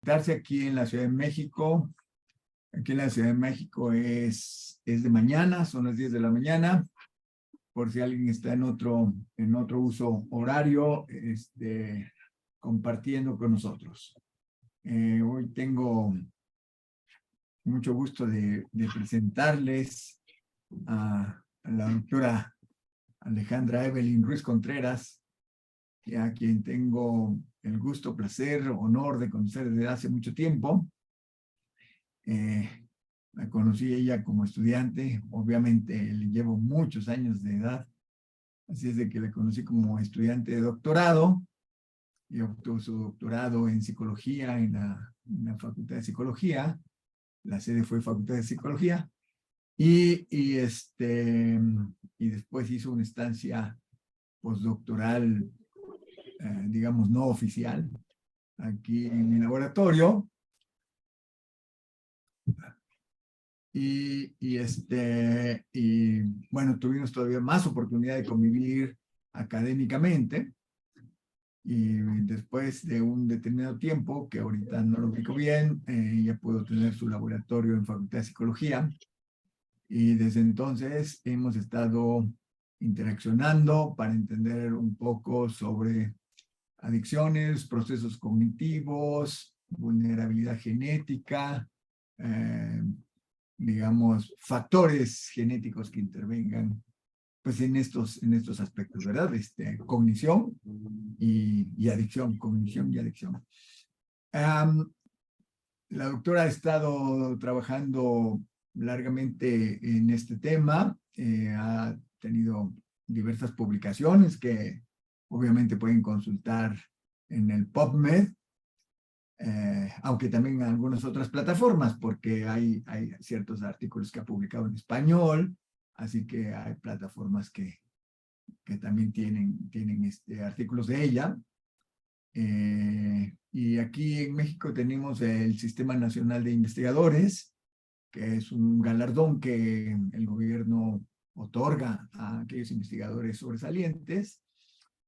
Darse aquí en la Ciudad de México. Aquí en la Ciudad de México es de mañana, son las 10 de la mañana. Por si alguien está en otro uso horario, compartiendo con nosotros. Hoy tengo mucho gusto de presentarles a la doctora Alejandra Evelyn Ruiz Contreras, a quien tengo el gusto, placer, honor de conocer desde hace mucho tiempo. La conocí ella como estudiante, obviamente le llevo muchos años de edad, así es de que la conocí como estudiante de doctorado y obtuvo su doctorado en psicología en la Facultad de Psicología. La sede fue Facultad de Psicología y después hizo una estancia postdoctoral, digamos, no oficial, aquí en mi laboratorio. Y bueno, tuvimos todavía más oportunidad de convivir académicamente. Y después de un determinado tiempo, que ahorita no lo ubico bien, ya pudo tener su laboratorio en Facultad de Psicología. Y desde entonces hemos estado interaccionando para entender un poco sobre adicciones, procesos cognitivos, vulnerabilidad genética, digamos, factores genéticos que intervengan pues en estos aspectos, ¿verdad? Cognición y adicción, cognición y adicción. La doctora ha estado trabajando largamente en este tema, ha tenido diversas publicaciones que obviamente pueden consultar en el PubMed, aunque también en algunas otras plataformas, porque hay ciertos artículos que ha publicado en español, así que hay plataformas que también tienen artículos de ella. Y aquí en México tenemos el Sistema Nacional de Investigadores, que es un galardón que el gobierno otorga a aquellos investigadores sobresalientes,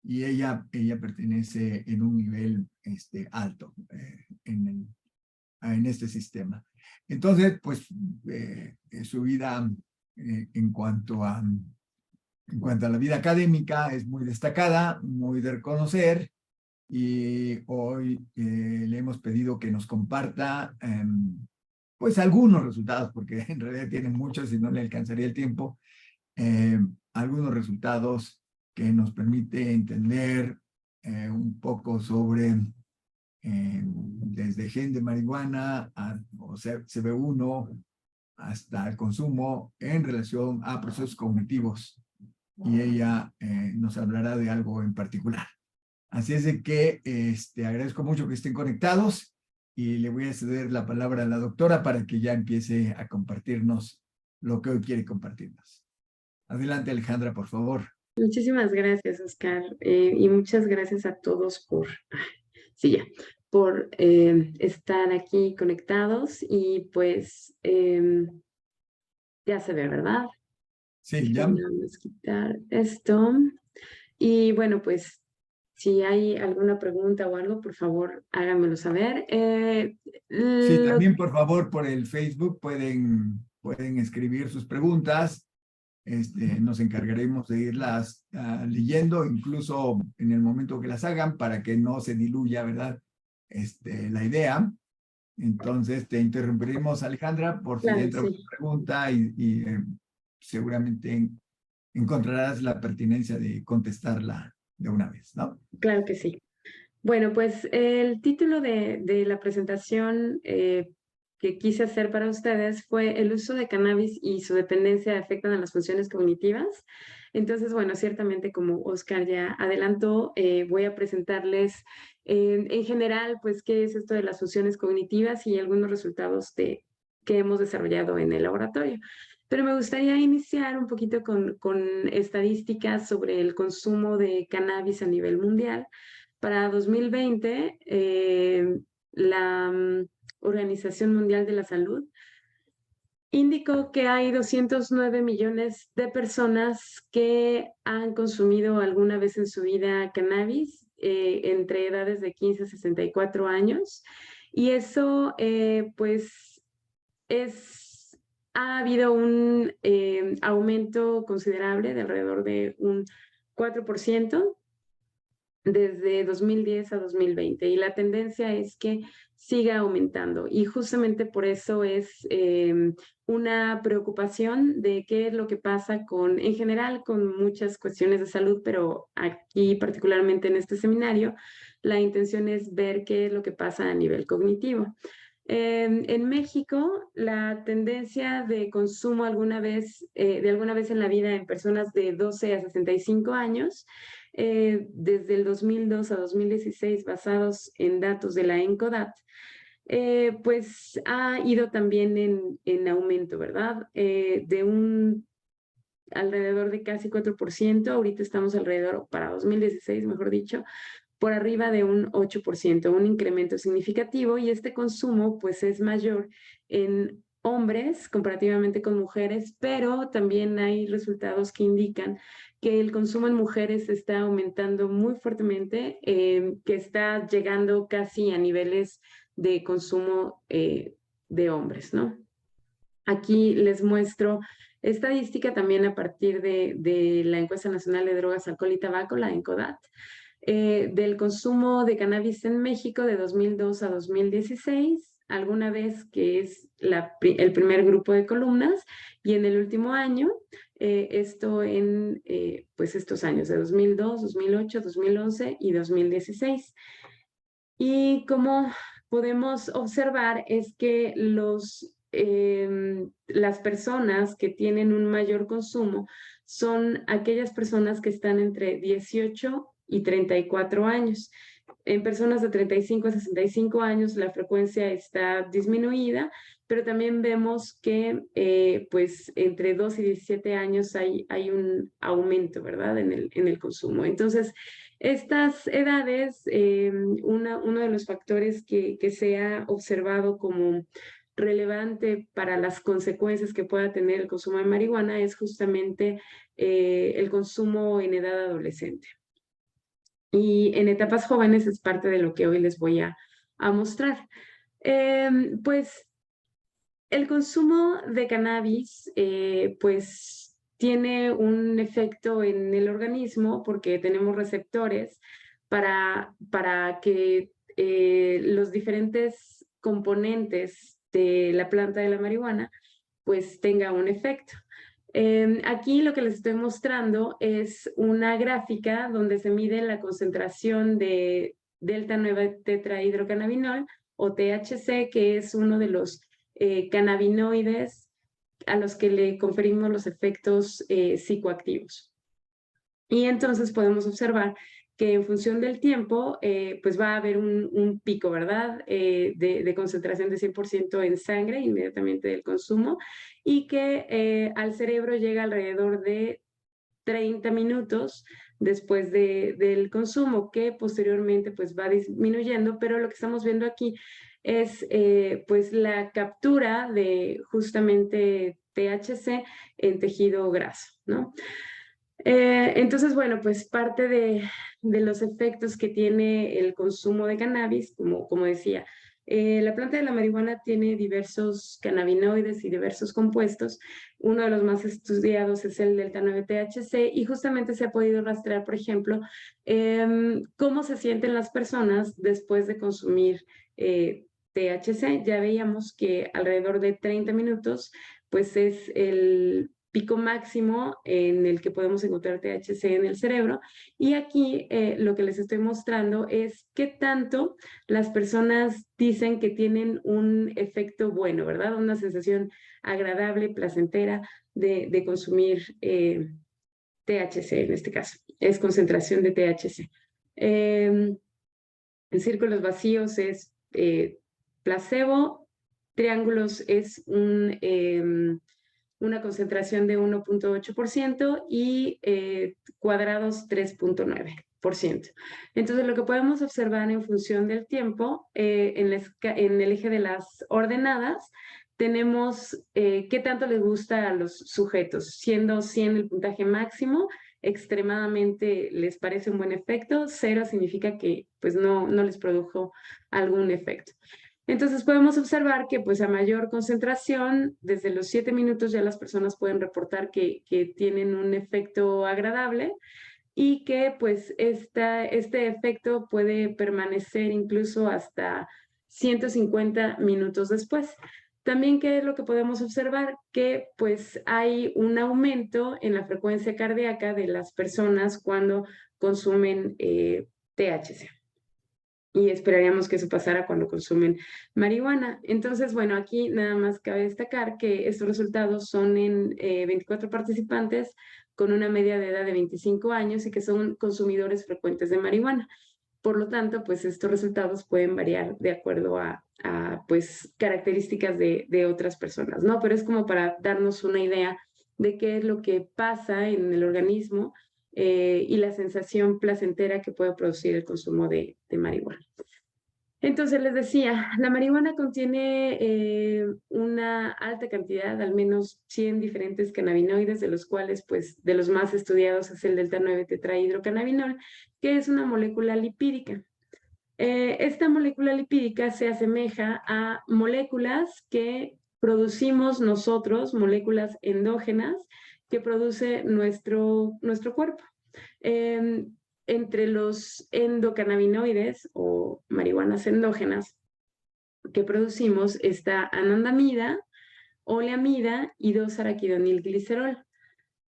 y ella pertenece en un nivel alto en este sistema. Entonces, pues, su vida en cuanto a la vida académica es muy destacada, muy de reconocer, y hoy le hemos pedido que nos comparta pues algunos resultados, porque en realidad tiene muchos y no le alcanzaría el tiempo, algunos resultados que nos permite entender un poco sobre desde gen de marihuana o CB1 hasta el consumo en relación a procesos cognitivos, y ella nos hablará de algo en particular. Así es de que agradezco mucho que estén conectados y le voy a ceder la palabra a la doctora para que ya empiece a compartirnos lo que hoy quiere compartirnos. Adelante, Alejandra, por favor. Muchísimas gracias, Oscar, y muchas gracias a todos sí, ya, por estar aquí conectados y pues ya se ve, ¿verdad? Sí, ya. Vamos a quitar esto. Y bueno, pues si hay alguna pregunta o algo, por favor, háganmelo saber. Sí, también por favor por el Facebook pueden escribir sus preguntas. Nos encargaremos de irlas leyendo, incluso en el momento que las hagan, para que no se diluya, ¿verdad? La idea. Entonces te interrumpiremos, Alejandra, por si Claro, entra una sí. pregunta y seguramente encontrarás la pertinencia de contestarla de una vez, ¿no? Claro que sí. Bueno, pues el título de la presentación que quise hacer para ustedes fue el uso de cannabis y su dependencia afectan a las funciones cognitivas. Entonces, bueno, ciertamente como Oscar ya adelantó, voy a presentarles en general, pues, qué es esto de las funciones cognitivas y algunos resultados que hemos desarrollado en el laboratorio. Pero me gustaría iniciar un poquito con estadísticas sobre el consumo de cannabis a nivel mundial. Para 2020, la Organización Mundial de la Salud indicó que hay 209 millones de personas que han consumido alguna vez en su vida cannabis entre edades de 15 a 64 años. Y eso, pues, ha habido un aumento considerable de alrededor de un 4% desde 2010 a 2020 y la tendencia es que siga aumentando y justamente por eso es una preocupación de qué es lo que pasa en general con muchas cuestiones de salud, pero aquí particularmente en este seminario la intención es ver qué es lo que pasa a nivel cognitivo. En México, la tendencia de consumo de alguna vez en la vida en personas de 12 a 65 años, desde el 2002 a 2016, basados en datos de la ENCODAT, pues ha ido también en aumento, ¿verdad? De un alrededor de casi 4%, ahorita estamos alrededor, para 2016, mejor dicho, por arriba de un 8%, un incremento significativo, y este consumo pues es mayor en hombres comparativamente con mujeres, pero también hay resultados que indican que el consumo en mujeres está aumentando muy fuertemente, que está llegando casi a niveles de consumo de hombres, ¿no? Aquí les muestro estadística también a partir de la Encuesta Nacional de Drogas, Alcohol y Tabaco, la ENCODAT, del consumo de cannabis en México de 2002 a 2016, alguna vez que es el primer grupo de columnas, y en el último año, esto en pues estos años de 2002, 2008, 2011 y 2016. Y como podemos observar es que las personas que tienen un mayor consumo son aquellas personas que están entre 18 y 34 años. En personas de 35 a 65 años la frecuencia está disminuida, pero también vemos que pues entre 2 y 17 años hay un aumento, ¿verdad? En el consumo. Entonces, estas edades, uno de los factores que se ha observado como relevante para las consecuencias que pueda tener el consumo de marihuana es justamente el consumo en edad adolescente. Y en etapas jóvenes es parte de lo que hoy les voy a mostrar. Pues el consumo de cannabis, pues tiene un efecto en el organismo porque tenemos receptores para que los diferentes componentes de la planta de la marihuana pues tenga un efecto. Aquí lo que les estoy mostrando es una gráfica donde se mide la concentración de delta 9 tetrahidrocannabinol o THC, que es uno de los cannabinoides a los que le conferimos los efectos psicoactivos. Y entonces podemos observar que en función del tiempo, pues va a haber un pico, ¿verdad? De concentración de 100% en sangre inmediatamente del consumo y que al cerebro llega alrededor de 30 minutos después del consumo, que posteriormente pues va disminuyendo, pero lo que estamos viendo aquí es pues la captura de justamente THC en tejido graso, ¿no? Entonces, bueno, pues parte de los efectos que tiene el consumo de cannabis, como decía, la planta de la marihuana tiene diversos cannabinoides y diversos compuestos. Uno de los más estudiados es el delta 9-THC y justamente se ha podido rastrear, por ejemplo, cómo se sienten las personas después de consumir THC. Ya veíamos que alrededor de 30 minutos, pues es el pico máximo en el que podemos encontrar THC en el cerebro. Y aquí lo que les estoy mostrando es qué tanto las personas dicen que tienen un efecto bueno, ¿verdad? Una sensación agradable, placentera de consumir THC en este caso. Es concentración de THC. En círculos vacíos es placebo, triángulos es una concentración de 1.8% y cuadrados 3.9%. Entonces, lo que podemos observar en función del tiempo, en el eje de las ordenadas, tenemos qué tanto les gusta a los sujetos, siendo 100 el puntaje máximo, extremadamente les parece un buen efecto, 0 significa que pues no les produjo algún efecto. Entonces podemos observar que pues a mayor concentración, desde los 7 minutos ya las personas pueden reportar que tienen un efecto agradable y que pues este efecto puede permanecer incluso hasta 150 minutos después. También, ¿qué es lo que podemos observar? Que pues hay un aumento en la frecuencia cardíaca de las personas cuando consumen THC. Y esperaríamos que eso pasara cuando consumen marihuana. Entonces, bueno, aquí nada más cabe destacar que estos resultados son en 24 participantes con una media de edad de 25 años y que son consumidores frecuentes de marihuana. Por lo tanto, pues estos resultados pueden variar de acuerdo a pues, características de otras personas, ¿no? Pero es como para darnos una idea de qué es lo que pasa en el organismo y la sensación placentera que puede producir el consumo de marihuana. Entonces les decía, la marihuana contiene una alta cantidad, al menos 100 diferentes cannabinoides, de los cuales, pues, de los más estudiados es el delta-9 tetrahidrocannabinol, que es una molécula lipídica. Esta molécula lipídica se asemeja a moléculas que producimos nosotros, moléculas endógenas que produce nuestro cuerpo. Entre los endocannabinoides o marihuanas endógenas que producimos está anandamida, oleamida y 2-araquidonilglicerol.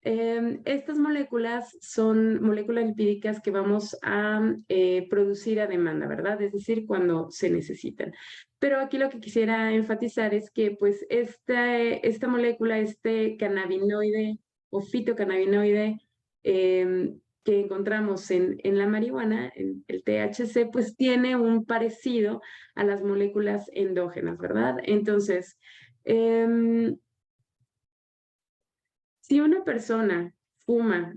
Estas moléculas son moléculas lipídicas que vamos a producir a demanda, ¿verdad? Es decir, cuando se necesitan. Pero aquí lo que quisiera enfatizar es que pues esta molécula, este cannabinoide o fitocannabinoide que encontramos en la marihuana, en el THC, pues tiene un parecido a las moléculas endógenas, ¿verdad? Entonces, si una persona fuma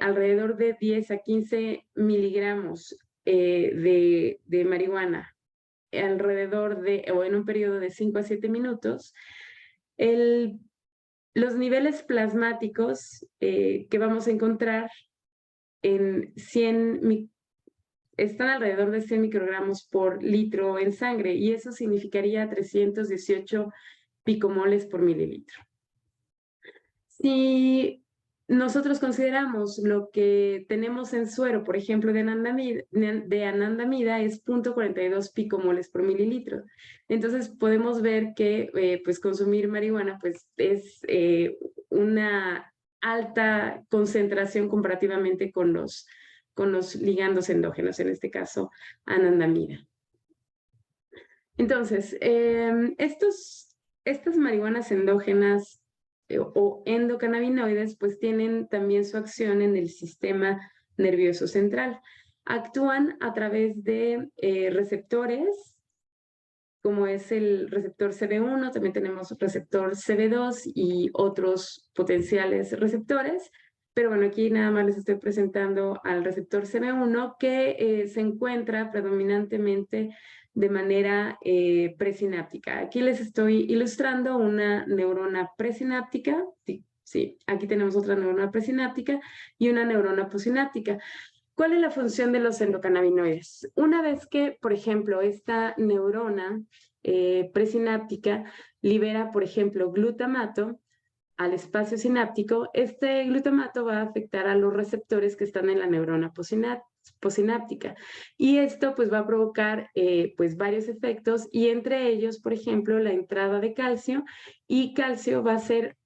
alrededor de 10 a 15 miligramos de marihuana alrededor o en un periodo de 5 a 7 minutos, los niveles plasmáticos que vamos a encontrar están alrededor de 100 microgramos por litro en sangre, y eso significaría 318 picomoles por mililitro. Si nosotros consideramos lo que tenemos en suero, por ejemplo, de anandamida es 0.42 picomoles por mililitro. Entonces podemos ver que pues consumir marihuana pues es una alta concentración comparativamente con los ligandos endógenos, en este caso anandamida. Entonces, estas marihuanas endógenas o endocannabinoides pues tienen también su acción en el sistema nervioso central. Actúan a través de receptores, como es el receptor CB1, también tenemos receptor CB2 y otros potenciales receptores. Pero bueno, aquí nada más les estoy presentando al receptor CB1 que se encuentra predominantemente de manera presináptica. Aquí les estoy ilustrando una neurona presináptica. Sí, aquí tenemos otra neurona presináptica y una neurona posináptica. ¿Cuál es la función de los endocannabinoides? Una vez que, por ejemplo, esta neurona presináptica libera, por ejemplo, glutamato al espacio sináptico, este glutamato va a afectar a los receptores que están en la neurona posináptica. Y esto pues va a provocar pues varios efectos, y entre ellos, por ejemplo, la entrada de calcio, y calcio va a ser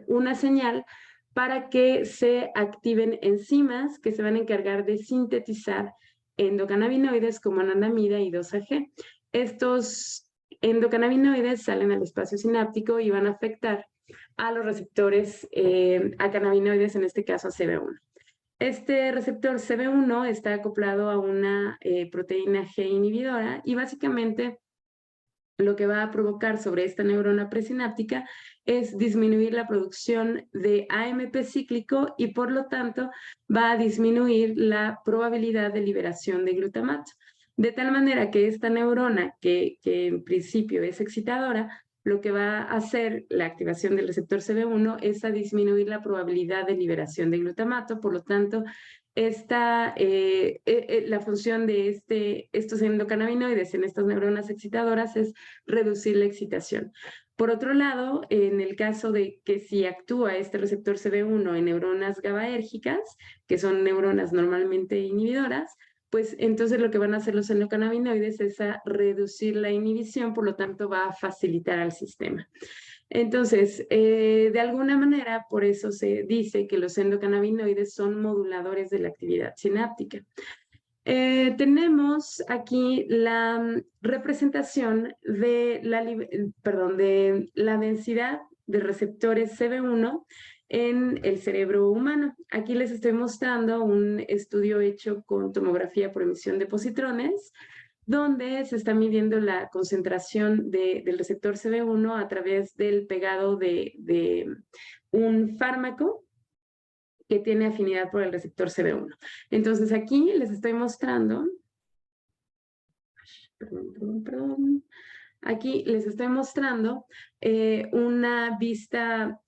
una señal para que se activen enzimas que se van a encargar de sintetizar endocannabinoides como anandamida y 2-AG. Estos endocannabinoides salen al espacio sináptico y van a afectar a los receptores a cannabinoides, en este caso a CB1. Este receptor CB1 está acoplado a una proteína G inhibidora, y básicamente lo que va a provocar sobre esta neurona presináptica es disminuir la producción de AMP cíclico, y por lo tanto va a disminuir la probabilidad de liberación de glutamato. De tal manera que esta neurona, que en principio es excitadora, lo que va a hacer la activación del receptor CB1 es a disminuir la probabilidad de liberación de glutamato. Por lo tanto, la función de estos endocannabinoides en estas neuronas excitadoras es reducir la excitación. Por otro lado, en el caso de que si actúa este receptor CB1 en neuronas GABAérgicas, que son neuronas normalmente inhibidoras, pues entonces lo que van a hacer los endocannabinoides es a reducir la inhibición, por lo tanto va a facilitar al sistema. Entonces, de alguna manera, por eso se dice que los endocannabinoides son moduladores de la actividad sináptica. Tenemos aquí la representación de la densidad de receptores CB1 en el cerebro humano. Aquí les estoy mostrando un estudio hecho con tomografía por emisión de positrones, donde se está midiendo la concentración del receptor CB1 a través del pegado de un fármaco que tiene afinidad por el receptor CB1. Entonces aquí les estoy mostrando, aquí les estoy mostrando una vista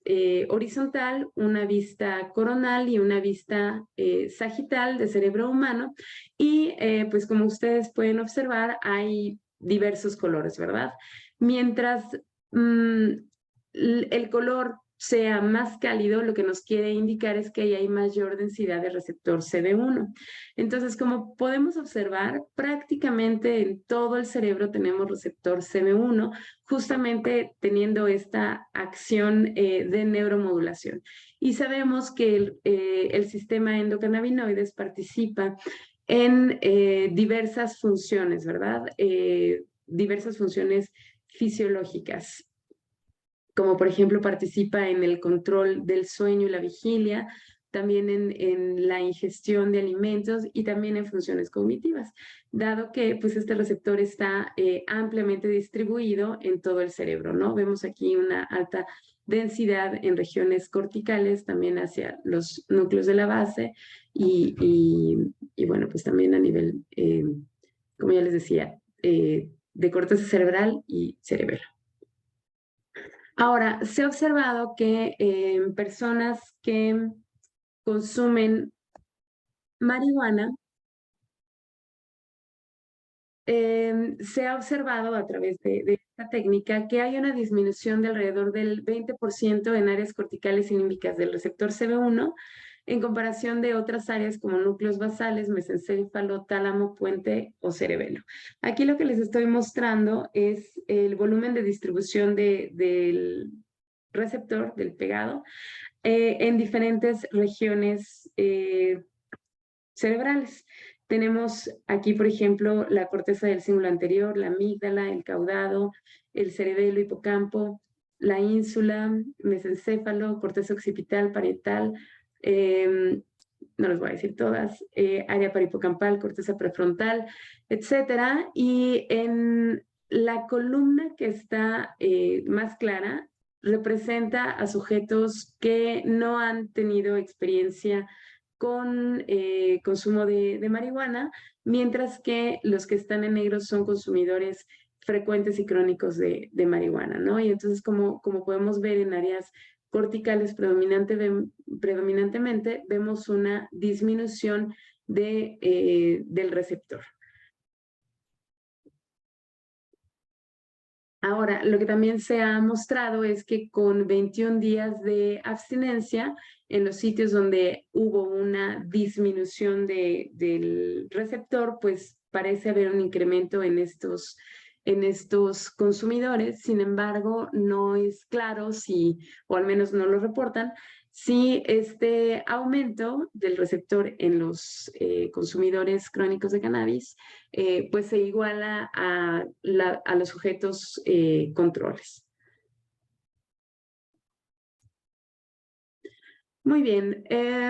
horizontal, una vista coronal y una vista sagital de cerebro humano. Y pues como ustedes pueden observar, hay diversos colores, ¿verdad? Mientras el color sea más cálido, lo que nos quiere indicar es que ahí hay mayor densidad de receptor CB1. Entonces, como podemos observar, prácticamente en todo el cerebro tenemos receptor CB1, justamente teniendo esta acción de neuromodulación. Y sabemos que el sistema endocannabinoides participa en diversas funciones, ¿verdad? Diversas funciones fisiológicas, como por ejemplo participa en el control del sueño y la vigilia, también en la ingestión de alimentos y también en funciones cognitivas, dado que pues este receptor está ampliamente distribuido en todo el cerebro, ¿no? Vemos aquí una alta densidad en regiones corticales, también hacia los núcleos de la base y bueno, pues también a nivel, como ya les decía, de corteza cerebral y cerebelo. Ahora, se ha observado que personas que consumen marihuana, se ha observado a través de esta técnica que hay una disminución de alrededor del 20% en áreas corticales y límbicas del receptor CB1 en comparación de otras áreas como núcleos basales, mesencéfalo, tálamo, puente o cerebelo. Aquí lo que les estoy mostrando es el volumen de distribución del receptor, del pegado, en diferentes regiones cerebrales. Tenemos aquí, por ejemplo, la corteza del cíngulo anterior, la amígdala, el caudado, el cerebelo, hipocampo, la ínsula, mesencéfalo, corteza occipital, parietal, no les voy a decir todas, área parihipocampal, corteza prefrontal, etcétera. Y en la columna que está más clara, representa a sujetos que no han tenido experiencia con consumo de marihuana, mientras que los que están en negro son consumidores frecuentes y crónicos de marihuana, ¿no? Y entonces, como podemos ver en áreas corticales predominantemente, vemos una disminución del receptor. Ahora, lo que también se ha mostrado es que con 21 días de abstinencia, en los sitios donde hubo una disminución del receptor, pues parece haber un incremento en estos consumidores. Sin embargo, no es claro si, o al menos no lo reportan, si este aumento del receptor en los consumidores crónicos de cannabis pues se iguala a los sujetos controles. Muy bien,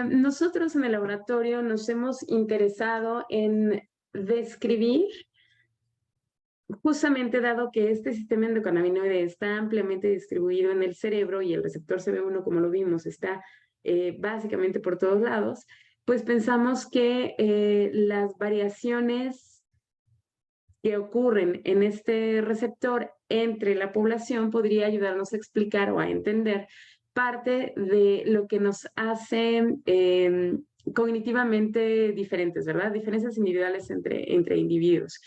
nosotros en el laboratorio nos hemos interesado en describir, justamente dado que este sistema endocannabinoide está ampliamente distribuido en el cerebro y el receptor CB1, como lo vimos, está básicamente por todos lados, pues pensamos que las variaciones que ocurren en este receptor entre la población podría ayudarnos a explicar o a entender parte de lo que nos hace cognitivamente diferentes, ¿verdad? Diferencias individuales entre individuos.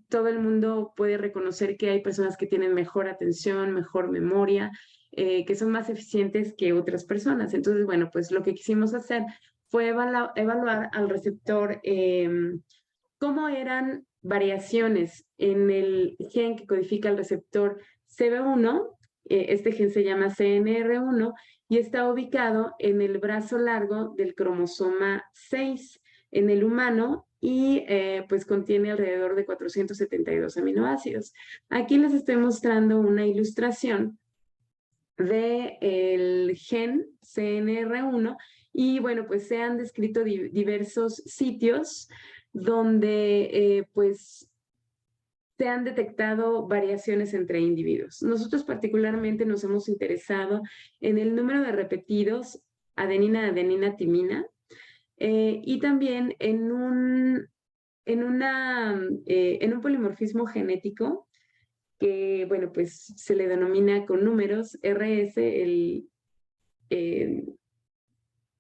Todo el mundo puede reconocer que hay personas que tienen mejor atención, mejor memoria, que son más eficientes que otras personas. Entonces, bueno, pues lo que quisimos hacer fue evaluar al receptor, cómo eran variaciones en el gen que codifica el receptor CB1. Este gen se llama CNR1 y está ubicado en el brazo largo del cromosoma 6 en el humano y pues contiene alrededor de 472 aminoácidos. Aquí les estoy mostrando una ilustración del gen CNR1 y bueno, pues se han descrito diversos sitios donde pues se han detectado variaciones entre individuos. Nosotros particularmente nos hemos interesado en el número de repetidos adenina, adenina, timina, y también en un polimorfismo genético que, bueno, pues se le denomina con números RS, eh,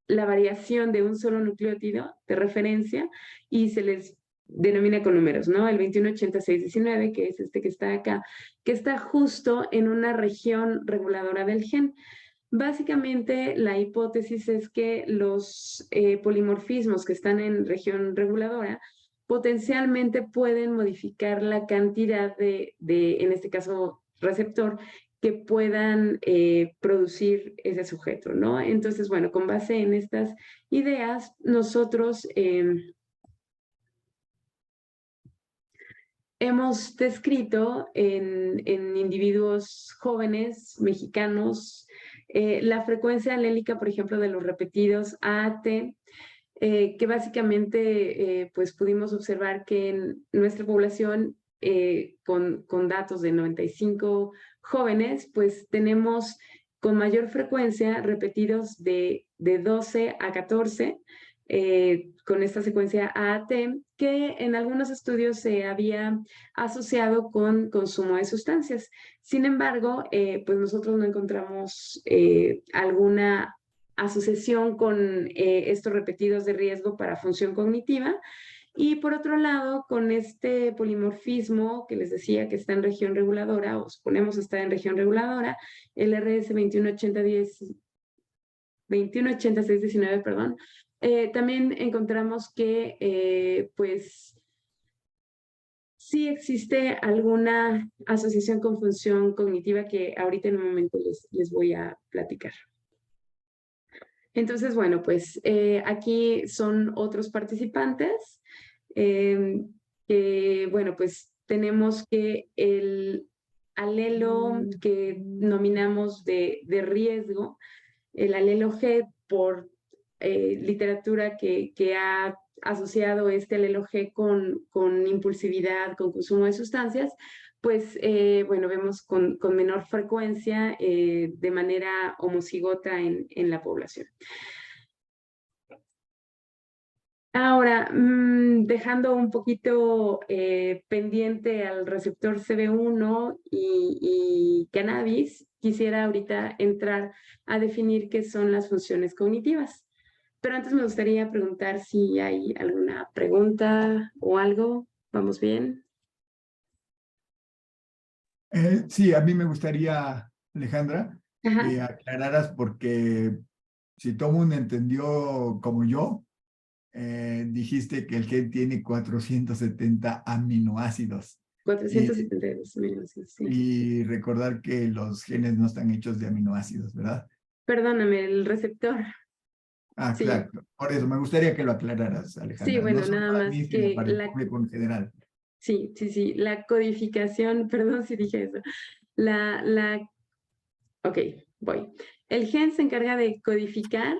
la variación de un solo nucleótido de referencia, y se les denomina con números, ¿no? El 218619, que es este que está acá, que está justo en una región reguladora del gen. Básicamente, la hipótesis es que los polimorfismos que están en región reguladora potencialmente pueden modificar la cantidad en este caso, receptor, que puedan producir ese sujeto, ¿no? Entonces, bueno, con base en estas ideas, nosotros hemos descrito en individuos jóvenes mexicanos la frecuencia alélica, por ejemplo, de los repetidos AAT, que básicamente pues pudimos observar que en nuestra población, con datos de 95 jóvenes, pues tenemos con mayor frecuencia repetidos de 12 a 14, con esta secuencia AAT, que en algunos estudios se había asociado con consumo de sustancias. Sin embargo, pues nosotros no encontramos alguna asociación con estos repetidos de riesgo para función cognitiva. Y por otro lado, con este polimorfismo que les decía que está en región reguladora, o suponemos estar en región reguladora, el RS 218619, perdón, también encontramos que pues sí existe alguna asociación con función cognitiva que ahorita en un momento les voy a platicar. Entonces, bueno, pues aquí son otros participantes, que, bueno, pues tenemos que el alelo que nominamos de riesgo, el alelo G, por literatura que ha asociado este alelo G con impulsividad, con consumo de sustancias, pues bueno, vemos con menor frecuencia de manera homocigota en la población. Ahora, dejando un poquito pendiente al receptor CB1 y cannabis, quisiera ahorita entrar a definir qué son las funciones cognitivas. Pero antes me gustaría preguntar si hay alguna pregunta o algo. ¿Vamos bien? Sí, a mí me gustaría, Alejandra, que Ajá. aclararas porque si todo el mundo entendió como yo, dijiste que el gen tiene 470 aminoácidos 472 menos, sí. y recordar que los genes no están hechos de aminoácidos, ¿verdad? Perdóname, el receptor. Ah, Sí, claro. Por eso me gustaría que lo aclararas, sí, Alejandra. No bueno, solo nada para más mí, sino que para el público en general. sí, la codificación, perdón si dije eso. Ok, voy. El gen se encarga de codificar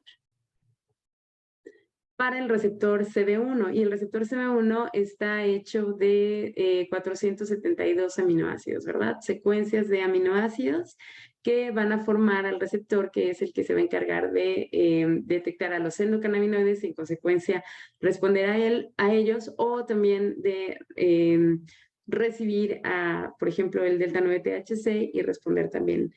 para el receptor CB1 y el receptor CB1 está hecho de 472 aminoácidos, ¿verdad? Secuencias de aminoácidos que van a formar al receptor, que es el que se va a encargar de detectar a los endocannabinoides y en consecuencia responder a ellos, o también de recibir por ejemplo, el delta 9 THC y responder también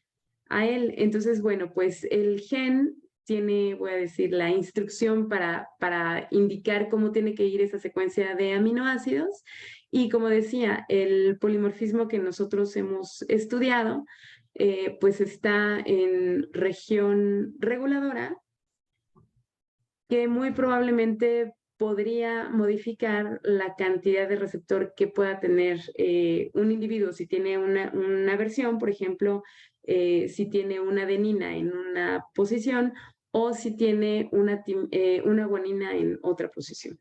a él. Entonces, bueno, pues el gen tiene, voy a decir, la instrucción para indicar cómo tiene que ir esa secuencia de aminoácidos. Y como decía, el polimorfismo que nosotros hemos estudiado, pues está en región reguladora, que muy probablemente podría modificar la cantidad de receptor que pueda tener un individuo. Si tiene una versión, por ejemplo, si tiene una adenina en una posición o si tiene una guanina en otra posición.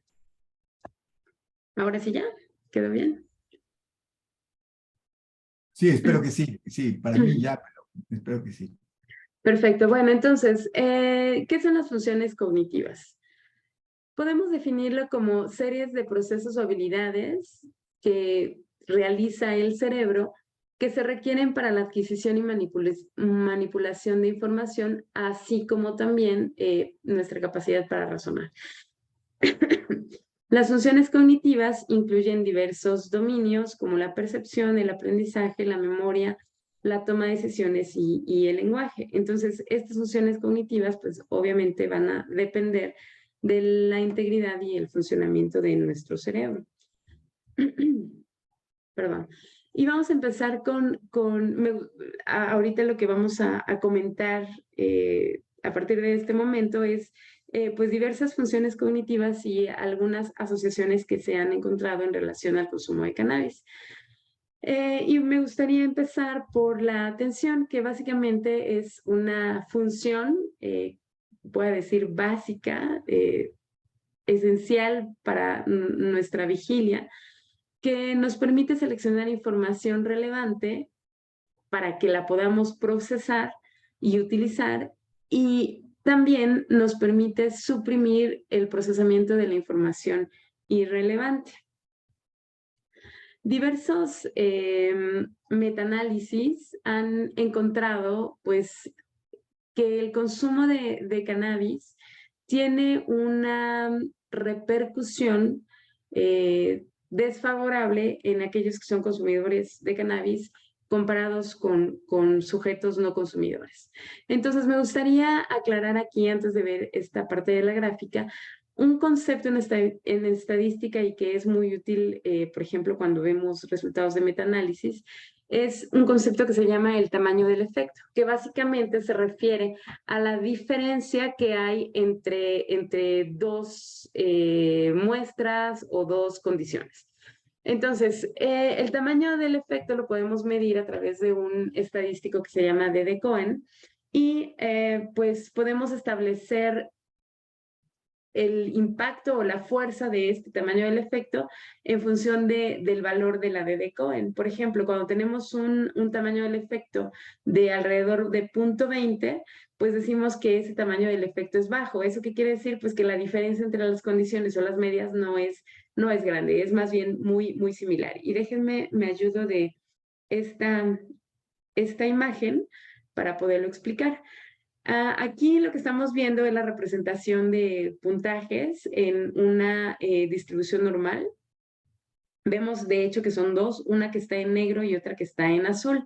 Ahora sí ya, ¿quedó bien? Sí, espero que sí. Sí, para mí ya, pero espero que sí. Perfecto. Bueno, entonces, ¿qué son las funciones cognitivas? Podemos definirlo como series de procesos o habilidades que realiza el cerebro que se requieren para la adquisición y manipulación de información, así como también nuestra capacidad para razonar. Las funciones cognitivas incluyen diversos dominios como la percepción, el aprendizaje, la memoria, la toma de decisiones y el lenguaje. Entonces, estas funciones cognitivas, pues obviamente van a depender de la integridad y el funcionamiento de nuestro cerebro. Perdón. Y vamos a empezar ahorita lo que vamos a comentar a partir de este momento es pues diversas funciones cognitivas y algunas asociaciones que se han encontrado en relación al consumo de cannabis. Y me gustaría empezar por la atención, que básicamente es una función, voy a decir básica, esencial para nuestra vigilia, que nos permite seleccionar información relevante para que la podamos procesar y utilizar, y también nos permite suprimir el procesamiento de la información irrelevante. Diversos metaanálisis han encontrado pues, que el consumo de cannabis tiene una repercusión desfavorable en aquellos que son consumidores de cannabis comparados con sujetos no consumidores. Entonces, me gustaría aclarar aquí, antes de ver esta parte de la gráfica, un concepto en estadística y que es muy útil, por ejemplo, cuando vemos resultados de metaanálisis, es un concepto que se llama el tamaño del efecto, que básicamente se refiere a la diferencia que hay entre dos muestras o dos condiciones. Entonces, el tamaño del efecto lo podemos medir a través de un estadístico que se llama D.D. Cohen y pues podemos establecer el impacto o la fuerza de este tamaño del efecto en función del valor de la D.D. Cohen. Por ejemplo, cuando tenemos un tamaño del efecto de alrededor de 0.20, pues decimos que ese tamaño del efecto es bajo. ¿Eso qué quiere decir? Pues que la diferencia entre las condiciones o las medias no es grande, es más bien muy, muy similar. Y déjenme, me ayudo de esta imagen para poderlo explicar. Aquí lo que estamos viendo es la representación de puntajes en una distribución normal. Vemos de hecho que son dos, una que está en negro y otra que está en azul.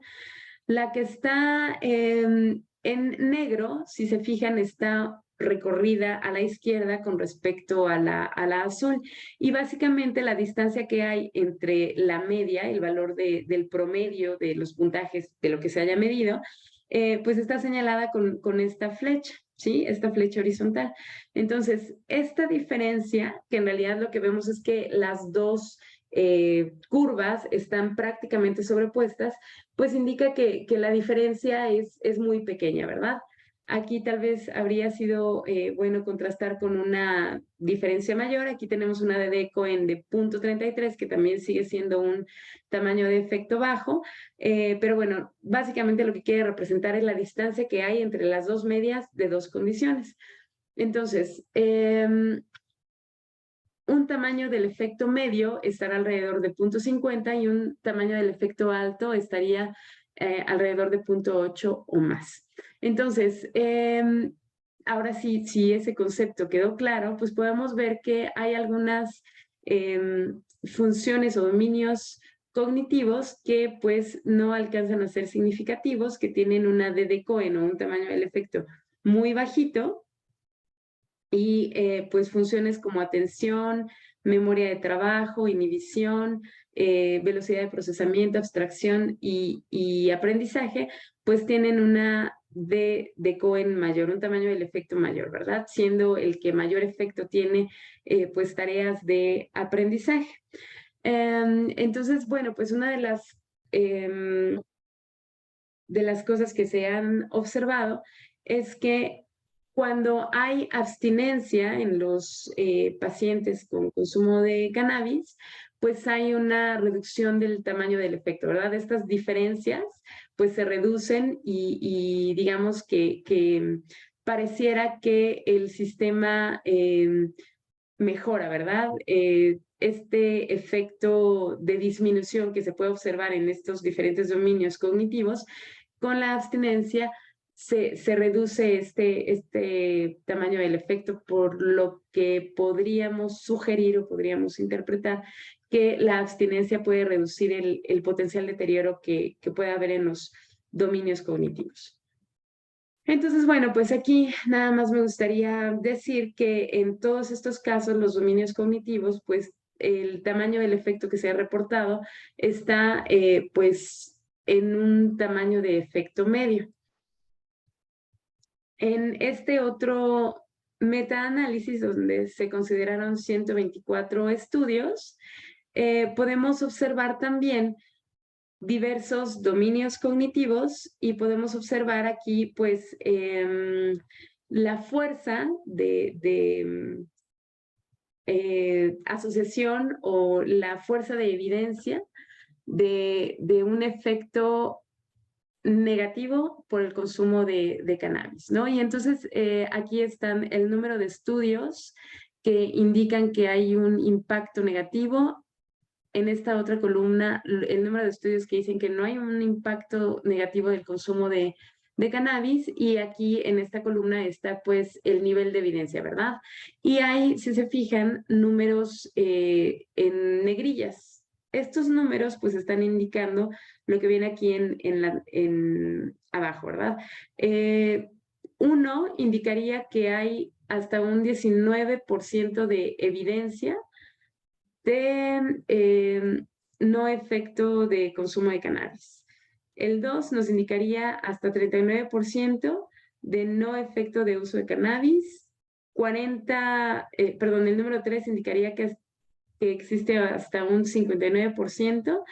La que está en negro, si se fijan, está recorrida a la izquierda con respecto a la azul. Y básicamente la distancia que hay entre la media, el valor del promedio de los puntajes de lo que se haya medido, pues está señalada con esta flecha, ¿sí? Esta flecha horizontal. Entonces, esta diferencia, que en realidad lo que vemos es que las dos curvas están prácticamente sobrepuestas, pues indica que la diferencia es muy pequeña, ¿verdad? Aquí tal vez habría sido bueno contrastar con una diferencia mayor. Aquí tenemos una D.D. Cohen de 0.33, que también sigue siendo un tamaño de efecto bajo, pero bueno, básicamente lo que quiere representar es la distancia que hay entre las dos medias de dos condiciones. Entonces, un tamaño del efecto medio estará alrededor de 0.50 y un tamaño del efecto alto estaría alrededor de 0.8 o más. Entonces, ahora sí, si ese concepto quedó claro, pues podemos ver que hay algunas funciones o dominios cognitivos que pues no alcanzan a ser significativos, que tienen una D.D. Cohen o un tamaño del efecto muy bajito, y pues funciones como atención, memoria de trabajo, inhibición, velocidad de procesamiento, abstracción y aprendizaje, pues tienen una D de Cohen mayor, un tamaño del efecto mayor, ¿verdad? Siendo el que mayor efecto tiene, pues tareas de aprendizaje. Entonces, bueno, pues una de las cosas que se han observado es que cuando hay abstinencia en los pacientes con consumo de cannabis, pues hay una reducción del tamaño del efecto, ¿verdad? Estas diferencias pues se reducen y digamos que pareciera que el sistema mejora, ¿verdad? Este efecto de disminución que se puede observar en estos diferentes dominios cognitivos, con la abstinencia se reduce este tamaño del efecto, por lo que podríamos sugerir o podríamos interpretar que la abstinencia puede reducir el potencial deterioro que puede haber en los dominios cognitivos. Entonces, bueno, pues aquí nada más me gustaría decir que en todos estos casos, los dominios cognitivos, pues el tamaño del efecto que se ha reportado está pues en un tamaño de efecto medio. En este otro metaanálisis, donde se consideraron 124 estudios, podemos observar también diversos dominios cognitivos y podemos observar aquí pues la fuerza de asociación o la fuerza de evidencia de un efecto negativo por el consumo de cannabis, ¿no? Y entonces aquí están el número de estudios que indican que hay un impacto negativo. En esta otra columna, el número de estudios que dicen que no hay un impacto negativo del consumo de cannabis, y aquí en esta columna está pues el nivel de evidencia, ¿verdad? Y hay, si se fijan, números en negrillas. Estos números pues están indicando lo que viene aquí en abajo, ¿verdad? Uno indicaría que hay hasta un 19% de evidencia de no efecto de consumo de cannabis. El 2 nos indicaría hasta 39% de no efecto de uso de cannabis. El número 3 indicaría que existe hasta un 59%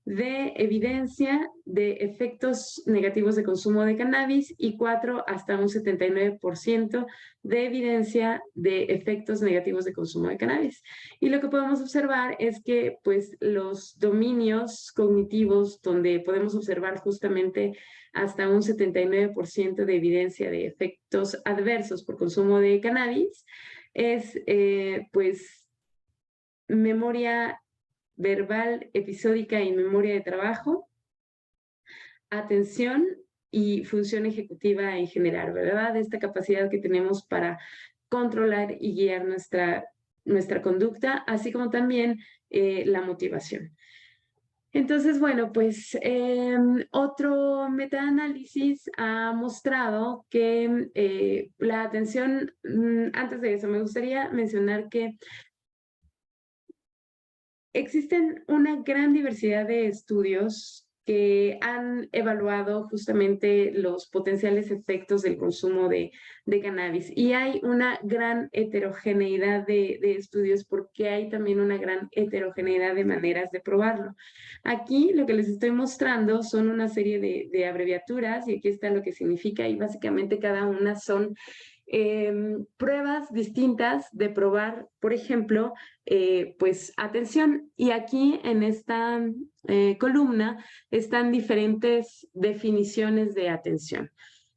de evidencia de efectos negativos de consumo de cannabis, y 4 hasta un 79% de evidencia de efectos negativos de consumo de cannabis. Y lo que podemos observar es que pues los dominios cognitivos donde podemos observar justamente hasta un 79% de evidencia de efectos adversos por consumo de cannabis es pues memoria verbal episódica y memoria de trabajo, atención y función ejecutiva en general, ¿verdad? Esta capacidad que tenemos para controlar y guiar nuestra conducta, así como también la motivación. Entonces, bueno, pues otro metaanálisis ha mostrado que la atención, antes de eso, me gustaría mencionar que existen una gran diversidad de estudios que han evaluado justamente los potenciales efectos del consumo de cannabis, y hay una gran heterogeneidad de estudios porque hay también una gran heterogeneidad de maneras de probarlo. Aquí lo que les estoy mostrando son una serie de abreviaturas, y aquí está lo que significa, y básicamente cada una son pruebas distintas de probar, por ejemplo, pues atención. Y aquí en esta columna están diferentes definiciones de atención.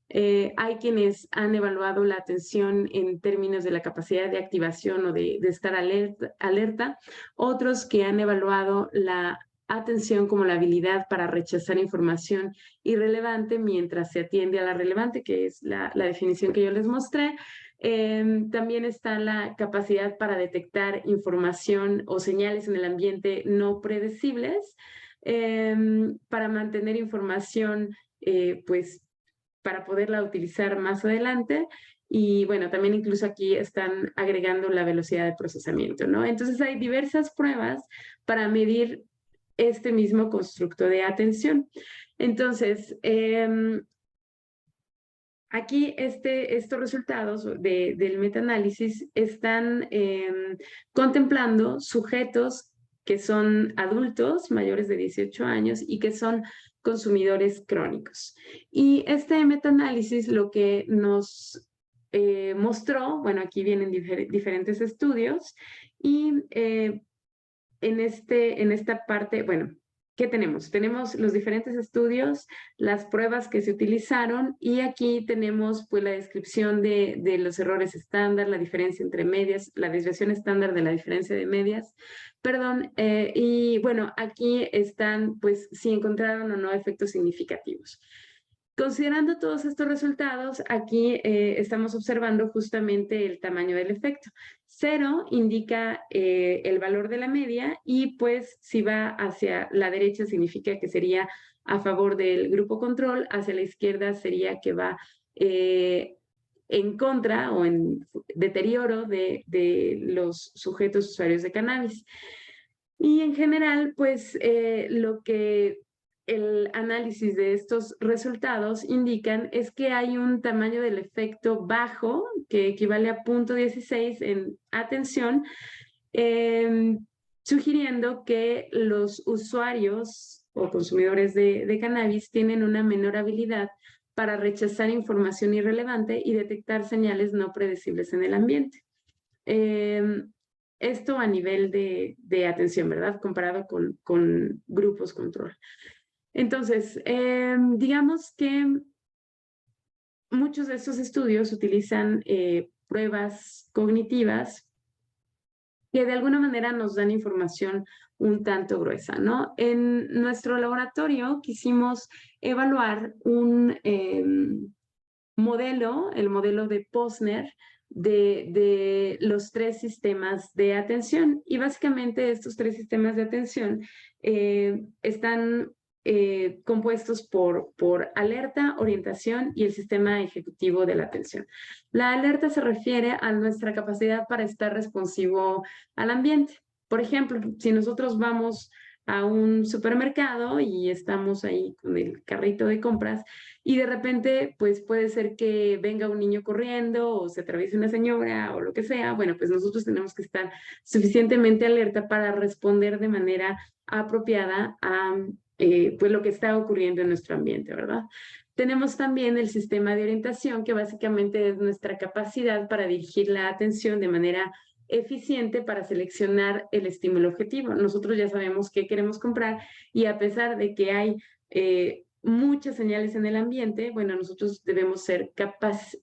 Hay quienes han evaluado la atención en términos de la capacidad de activación o de estar alerta, otros que han evaluado la atención como la habilidad para rechazar información irrelevante mientras se atiende a la relevante, que es la definición que yo les mostré. También está la capacidad para detectar información o señales en el ambiente no predecibles, para mantener información, pues para poderla utilizar más adelante, Y bueno, también incluso aquí están agregando la velocidad de procesamiento, ¿no? Entonces hay diversas pruebas para medir este mismo constructo de atención. Entonces, aquí estos resultados del metaanálisis están contemplando sujetos que son adultos mayores de 18 años y que son consumidores crónicos. Y este metaanálisis lo que nos mostró, bueno, aquí vienen diferentes estudios y en esta parte, bueno, ¿qué tenemos? Tenemos los diferentes estudios, las pruebas que se utilizaron y aquí tenemos pues la descripción de los errores estándar, la diferencia entre medias, la desviación estándar de la diferencia de medias, perdón, y bueno, aquí están pues si encontraron o no efectos significativos. Considerando todos estos resultados, aquí estamos observando justamente el tamaño del efecto. 0 indica el valor de la media y pues si va hacia la derecha significa que sería a favor del grupo control, hacia la izquierda sería que va en contra o en deterioro de los sujetos usuarios de cannabis. Y en general, pues lo que el análisis de estos resultados indican es que hay un tamaño del efecto bajo, que equivale a 0.16 en atención, sugiriendo que los usuarios o consumidores de cannabis tienen una menor habilidad para rechazar información irrelevante y detectar señales no predecibles en el ambiente. Esto a nivel de atención, ¿verdad? Comparado con grupos control. Entonces, digamos que muchos de estos estudios utilizan pruebas cognitivas que de alguna manera nos dan información un tanto gruesa, ¿no? En nuestro laboratorio quisimos evaluar un modelo, el modelo de Posner, de los 3 sistemas de atención. Y básicamente estos 3 sistemas de atención están compuestos por alerta, orientación y el sistema ejecutivo de la atención. La alerta se refiere a nuestra capacidad para estar responsivo al ambiente. Por ejemplo, si nosotros vamos a un supermercado y estamos ahí con el carrito de compras y de repente pues puede ser que venga un niño corriendo o se atraviese una señora o lo que sea, bueno, pues nosotros tenemos que estar suficientemente alerta para responder de manera apropiada a pues lo que está ocurriendo en nuestro ambiente, ¿verdad? Tenemos también el sistema de orientación, que básicamente es nuestra capacidad para dirigir la atención de manera eficiente para seleccionar el estímulo objetivo. Nosotros ya sabemos qué queremos comprar y a pesar de que hay muchas señales en el ambiente, bueno, nosotros debemos ser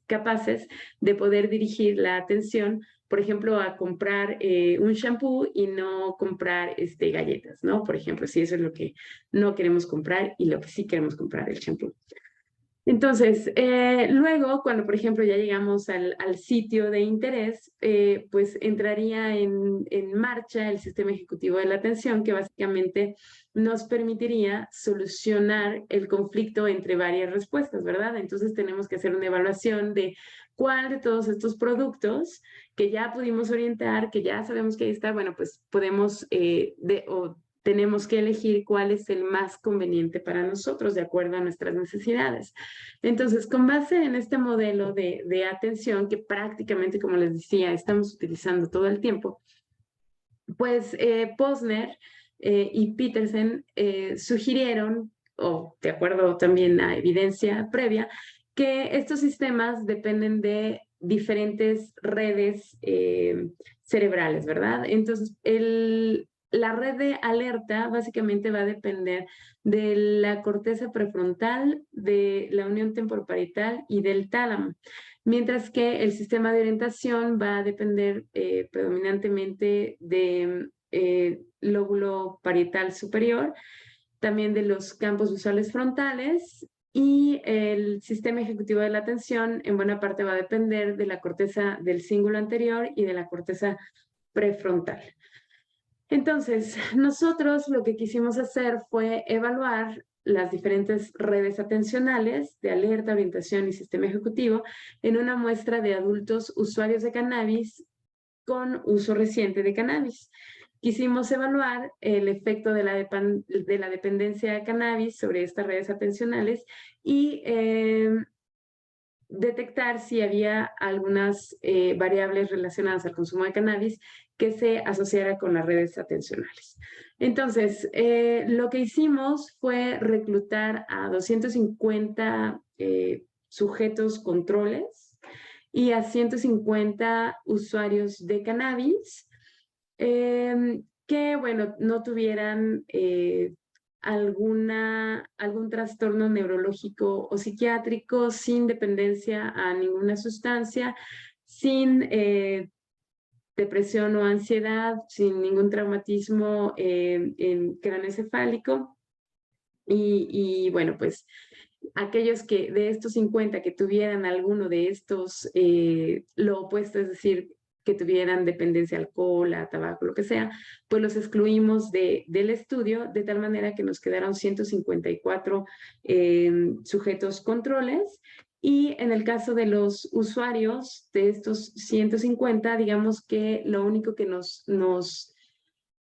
capaces de poder dirigir la atención, por ejemplo, a comprar un shampoo y no comprar galletas, ¿no? Por ejemplo, si eso es lo que no queremos comprar y lo que sí queremos comprar, el shampoo. Entonces, luego, cuando por ejemplo ya llegamos al sitio de interés, pues entraría en marcha el sistema ejecutivo de la atención, que básicamente nos permitiría solucionar el conflicto entre varias respuestas, ¿verdad? Entonces tenemos que hacer una evaluación de cuál de todos estos productos que ya pudimos orientar, que ya sabemos que ahí está, bueno, pues podemos tenemos que elegir cuál es el más conveniente para nosotros de acuerdo a nuestras necesidades. Entonces, con base en este modelo de atención que prácticamente, como les decía, estamos utilizando todo el tiempo, pues Posner y Petersen sugirieron, o de acuerdo también a evidencia previa, que estos sistemas dependen de diferentes redes cerebrales, ¿verdad? Entonces, la red de alerta básicamente va a depender de la corteza prefrontal, de la unión temporoparietal y del tálamo, mientras que el sistema de orientación va a depender predominantemente de lóbulo parietal superior, también de los campos visuales frontales, y el sistema ejecutivo de la atención en buena parte va a depender de la corteza del cíngulo anterior y de la corteza prefrontal. Entonces, nosotros lo que quisimos hacer fue evaluar las diferentes redes atencionales de alerta, orientación y sistema ejecutivo en una muestra de adultos usuarios de cannabis con uso reciente de cannabis. Quisimos evaluar el efecto de la dependencia de cannabis sobre estas redes atencionales y detectar si había algunas variables relacionadas al consumo de cannabis que se asociara con las redes atencionales. Entonces, lo que hicimos fue reclutar a 250 sujetos controles y a 150 usuarios de cannabis que, bueno, no tuvieran algún trastorno neurológico o psiquiátrico, sin dependencia a ninguna sustancia, sin depresión o ansiedad, sin ningún traumatismo craneoencefálico. Y bueno, pues aquellos que de estos 50 que tuvieran alguno de estos, lo opuesto, es decir, que tuvieran dependencia a alcohol, a tabaco, lo que sea, pues los excluimos del estudio, de tal manera que nos quedaron 154 sujetos controles. Y en el caso de los usuarios de estos 150, digamos que lo único que nos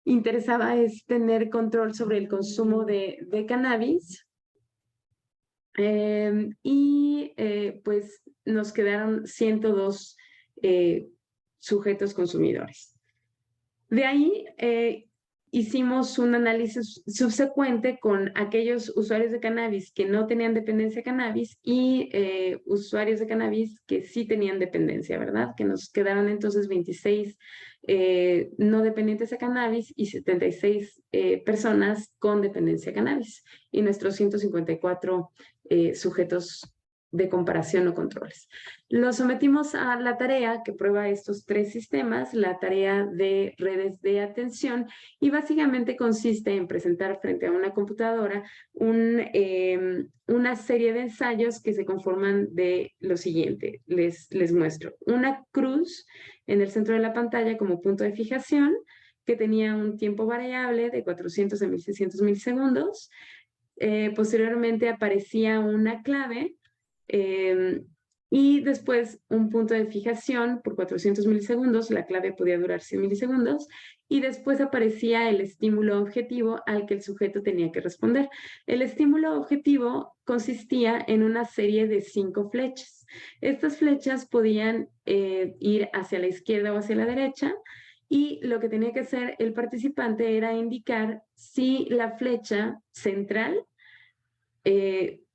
interesaba es tener control sobre el consumo de cannabis. Pues nos quedaron 102 sujetos consumidores. De ahí hicimos un análisis subsecuente con aquellos usuarios de cannabis que no tenían dependencia a cannabis y usuarios de cannabis que sí tenían dependencia, ¿verdad? Que nos quedaron entonces 26 no dependientes a cannabis y 76 personas con dependencia a cannabis, y nuestros 154 sujetos de comparación o controles. Lo sometimos a la tarea que prueba estos 3 sistemas, la tarea de redes de atención, y básicamente consiste en presentar frente a una computadora una serie de ensayos que se conforman de lo siguiente. Les muestro una cruz en el centro de la pantalla como punto de fijación, que tenía un tiempo variable de 400 a 1600 milisegundos. Posteriormente aparecía una clave y después un punto de fijación por 400 milisegundos, la clave podía durar 100 milisegundos, y después aparecía el estímulo objetivo al que el sujeto tenía que responder. El estímulo objetivo consistía en una serie de 5 flechas. Estas flechas podían ir hacia la izquierda o hacia la derecha, y lo que tenía que hacer el participante era indicar si la flecha central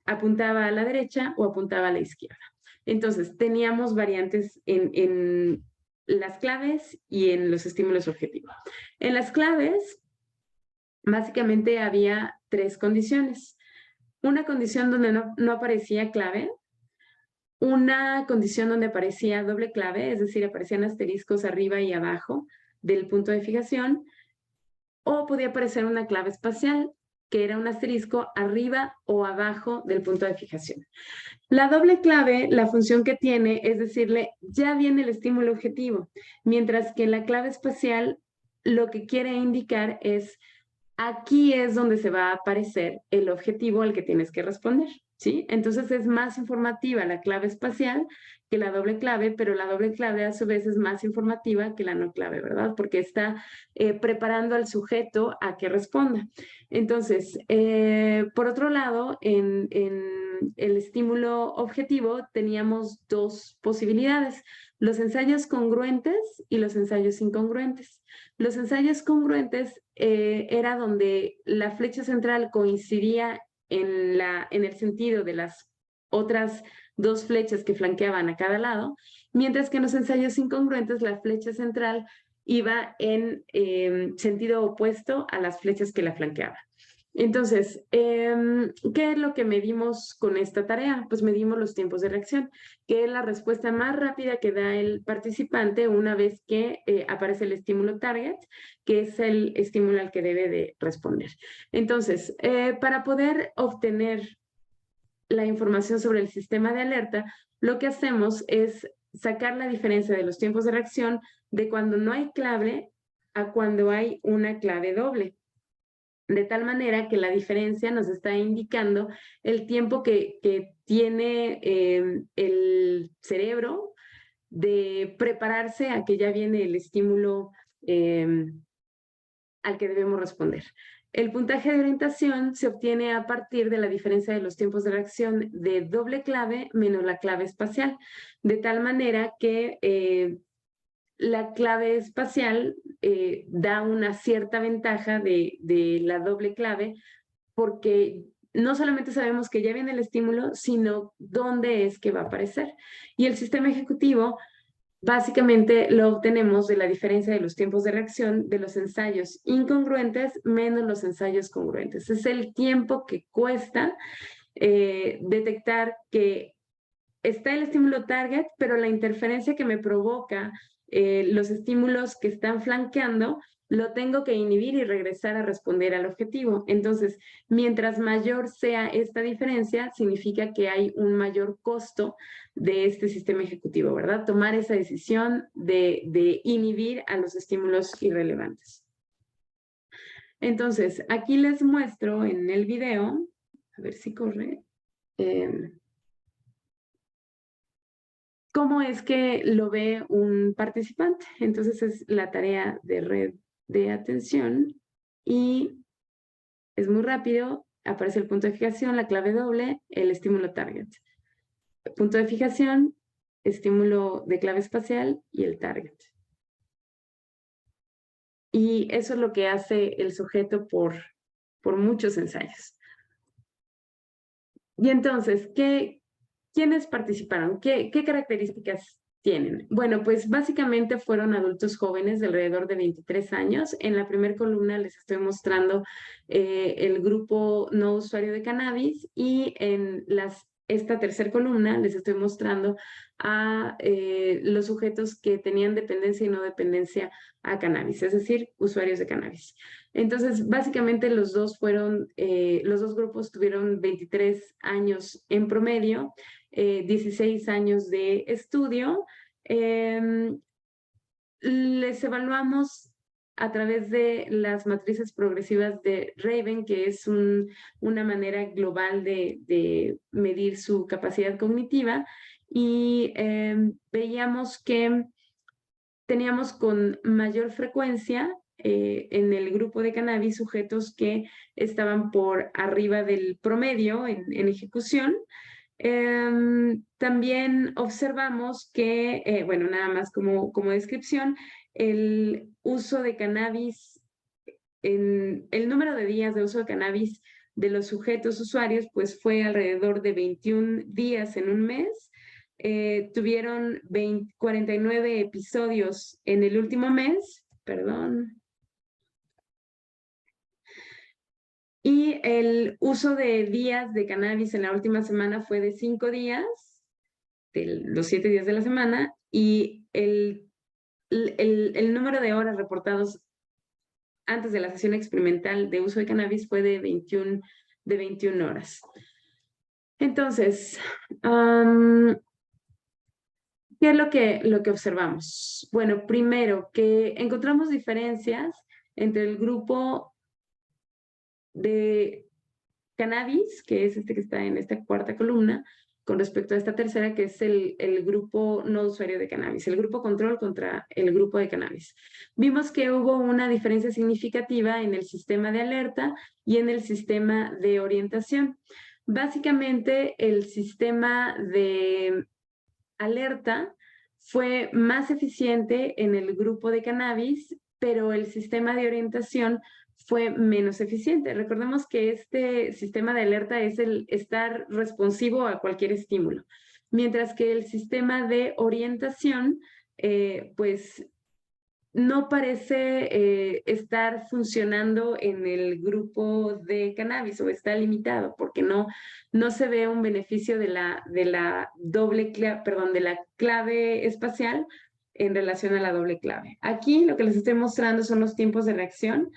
apuntaba a la derecha o apuntaba a la izquierda. Entonces, teníamos variantes en las claves y en los estímulos objetivos. En las claves, básicamente había 3 condiciones. Una condición donde no aparecía clave, una condición donde aparecía doble clave, es decir, aparecían asteriscos arriba y abajo del punto de fijación, o podía aparecer una clave espacial, que era un asterisco arriba o abajo del punto de fijación. La doble clave, la función que tiene es decirle, ya viene el estímulo objetivo, mientras que en la clave espacial lo que quiere indicar es, aquí es donde se va a aparecer el objetivo al que tienes que responder, ¿sí? Entonces es más informativa la clave espacial que la doble clave, pero la doble clave a su vez es más informativa que la no clave, ¿verdad? Porque está preparando al sujeto a que responda. Entonces, por otro lado, en el estímulo objetivo teníamos 2 posibilidades: los ensayos congruentes y los ensayos incongruentes. Los ensayos congruentes era donde la flecha central coincidía en el sentido de las otras 2 flechas que flanqueaban a cada lado, mientras que en los ensayos incongruentes la flecha central iba en sentido opuesto a las flechas que la flanqueaban. Entonces, ¿qué es lo que medimos con esta tarea? Pues medimos los tiempos de reacción, que es la respuesta más rápida que da el participante una vez que aparece el estímulo target, que es el estímulo al que debe de responder. Entonces, para poder obtener la información sobre el sistema de alerta, lo que hacemos es sacar la diferencia de los tiempos de reacción de cuando no hay clave a cuando hay una clave doble. de tal manera que la diferencia nos está indicando el tiempo que tiene el cerebro de prepararse a que ya viene el estímulo al que debemos responder. El puntaje de orientación se obtiene a partir de la diferencia de los tiempos de reacción de doble clave menos la clave espacial, de tal manera que la clave espacial da una cierta ventaja de la doble clave, porque no solamente sabemos que ya viene el estímulo, sino dónde es que va a aparecer. Y el sistema ejecutivo básicamente lo obtenemos de la diferencia de los tiempos de reacción de los ensayos incongruentes menos los ensayos congruentes. Es el tiempo que cuesta detectar que está el estímulo target, pero la interferencia que me provoca los estímulos que están flanqueando, lo tengo que inhibir y regresar a responder al objetivo. Entonces, mientras mayor sea esta diferencia, significa que hay un mayor costo de este sistema ejecutivo, ¿verdad? Tomar esa decisión de inhibir a los estímulos irrelevantes. Entonces, aquí les muestro en el video, a ver si corre, cómo es que lo ve un participante. Entonces es la tarea de red de atención y es muy rápido. Aparece el punto de fijación, la clave doble, el estímulo target. Punto de fijación, estímulo de clave espacial y el target. Y eso es lo que hace el sujeto por muchos ensayos. Y entonces, ¿quiénes participaron? ¿Qué características tienen? Bueno, pues básicamente fueron adultos jóvenes de alrededor de 23 años. En la primera columna les estoy mostrando el grupo no usuario de cannabis y en esta tercera columna les estoy mostrando a los sujetos que tenían dependencia y no dependencia a cannabis, es decir, usuarios de cannabis. Entonces, básicamente los dos grupos tuvieron 23 años en promedio, 16 años de estudio. Les evaluamos a través de las matrices progresivas de Raven, que es una manera global de medir su capacidad cognitiva, y veíamos que teníamos con mayor frecuencia en el grupo de cannabis sujetos que estaban por arriba del promedio en ejecución. También observamos que, bueno, nada más como descripción, el uso de cannabis, el número de días de uso de cannabis de los sujetos usuarios, pues fue alrededor de 21 días en un mes. Tuvieron 49 episodios en el último mes, perdón. Y el uso de días de cannabis en la última semana fue de 5 días, de los 7 días de la semana, y el número de horas reportados antes de la sesión experimental de uso de cannabis fue de 21 horas. Entonces, ¿qué es lo que observamos? Bueno, primero, que encontramos diferencias entre el grupo de cannabis, que es este que está en esta cuarta columna, con respecto a esta tercera, que es el grupo no usuario de cannabis, el grupo control contra el grupo de cannabis. Vimos que hubo una diferencia significativa en el sistema de alerta y en el sistema de orientación. Básicamente, el sistema de alerta fue más eficiente en el grupo de cannabis, pero el sistema de orientación fue menos eficiente. Recordemos que este sistema de alerta es el estar responsivo a cualquier estímulo, mientras que el sistema de orientación, pues no parece estar funcionando en el grupo de cannabis o está limitado porque no se ve un beneficio de la clave espacial en relación a la doble clave. Aquí lo que les estoy mostrando son los tiempos de reacción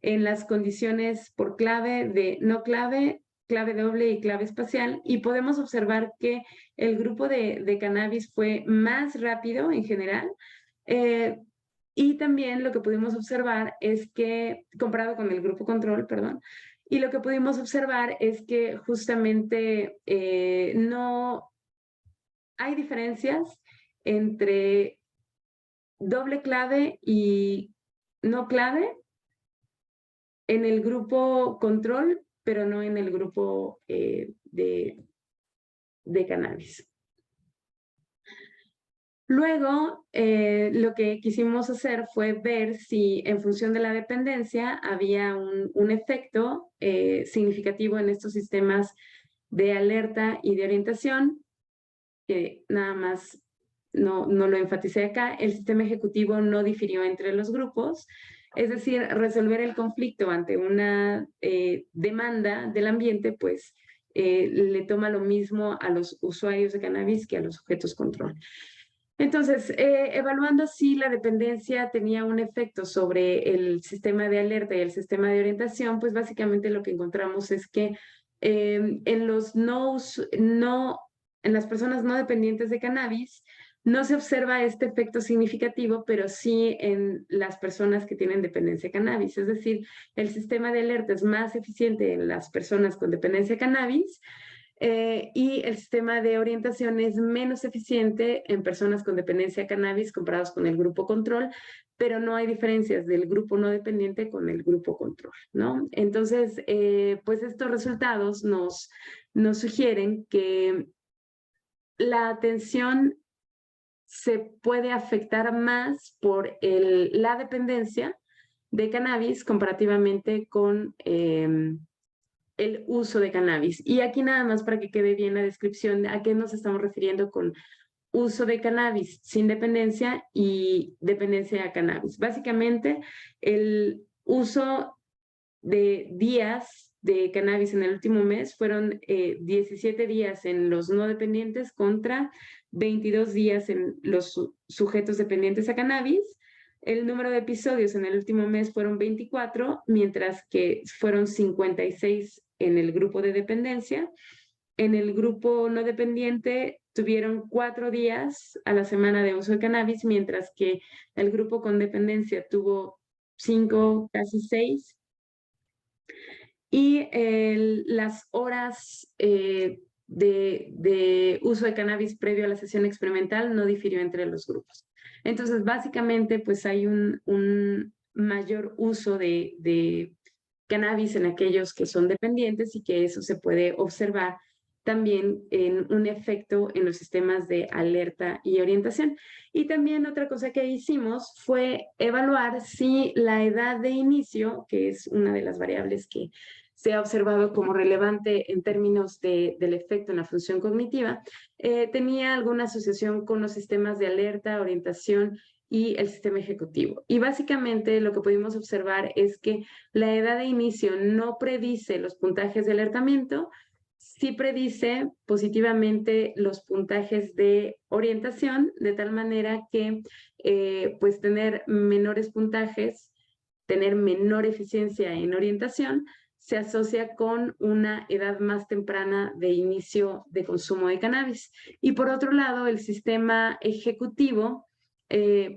en las condiciones por clave de no clave, clave doble y clave espacial, y podemos observar que el grupo de cannabis fue más rápido en general, Y también lo que pudimos observar es que, comparado con el grupo control, perdón, y lo que pudimos observar es que justamente no hay diferencias entre doble clave y no clave en el grupo control, pero no en el grupo de cannabis. Luego, lo que quisimos hacer fue ver si en función de la dependencia había un efecto significativo en estos sistemas de alerta y de orientación, que nada más no lo enfaticé acá. El sistema ejecutivo no difirió entre los grupos, es decir, resolver el conflicto ante una demanda del ambiente, pues le toma lo mismo a los usuarios de cannabis que a los sujetos control. Entonces, evaluando si la dependencia tenía un efecto sobre el sistema de alerta y el sistema de orientación, pues básicamente lo que encontramos es que en las personas no dependientes de cannabis, no se observa este efecto significativo, pero sí en las personas que tienen dependencia de cannabis. Es decir, el sistema de alerta es más eficiente en las personas con dependencia de cannabis, y el sistema de orientación es menos eficiente en personas con dependencia a cannabis comparados con el grupo control, pero no hay diferencias del grupo no dependiente con el grupo control, ¿no? Entonces, pues estos resultados nos sugieren que la atención se puede afectar más por la dependencia de cannabis comparativamente con el uso de cannabis. Y aquí nada más para que quede bien la descripción de a qué nos estamos refiriendo con uso de cannabis sin dependencia y dependencia a cannabis. Básicamente, el uso de días de cannabis en el último mes fueron 17 días en los no dependientes contra 22 días en los sujetos dependientes a cannabis. El número de episodios en el último mes fueron 24, mientras que fueron 56 en el grupo de dependencia. En el grupo no dependiente tuvieron 4 días a la semana de uso de cannabis, mientras que el grupo con dependencia tuvo 5, casi 6. Y las horas de uso de cannabis previo a la sesión experimental no difirió entre los grupos. Entonces, básicamente, pues hay un mayor uso de cannabis en aquellos que son dependientes y que eso se puede observar también en un efecto en los sistemas de alerta y orientación. Y también otra cosa que hicimos fue evaluar si la edad de inicio, que es una de las variables que se ha observado como relevante en términos del efecto en la función cognitiva, tenía alguna asociación con los sistemas de alerta, orientación y el sistema ejecutivo. Y básicamente lo que pudimos observar es que la edad de inicio no predice los puntajes de alertamiento, sí predice positivamente los puntajes de orientación, de tal manera que pues tener menores puntajes, tener menor eficiencia en orientación, se asocia con una edad más temprana de inicio de consumo de cannabis. Y por otro lado, el sistema ejecutivo,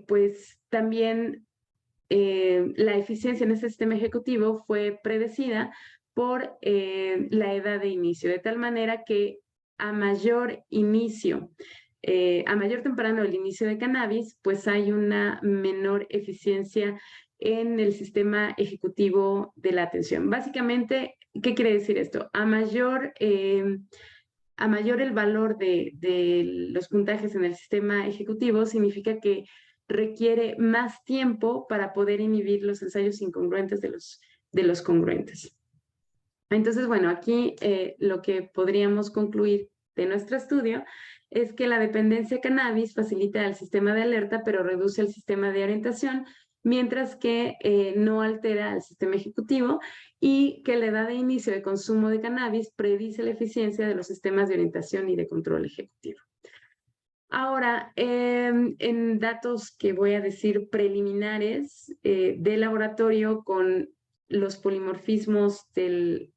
pues también la eficiencia en ese sistema ejecutivo fue predecida por la edad de inicio, de tal manera que a mayor inicio, a mayor temprano el inicio de cannabis, pues hay una menor eficiencia en el sistema ejecutivo de la atención. Básicamente, ¿qué quiere decir esto? A mayor el valor de los puntajes en el sistema ejecutivo, significa que requiere más tiempo para poder inhibir los ensayos incongruentes de los congruentes. Entonces, bueno, aquí lo que podríamos concluir de nuestro estudio es que la dependencia a cannabis facilita el sistema de alerta, pero reduce el sistema de orientación, mientras que no altera el sistema ejecutivo, y que la edad de inicio de consumo de cannabis predice la eficiencia de los sistemas de orientación y de control ejecutivo. Ahora, en datos que voy a decir preliminares de laboratorio con los polimorfismos del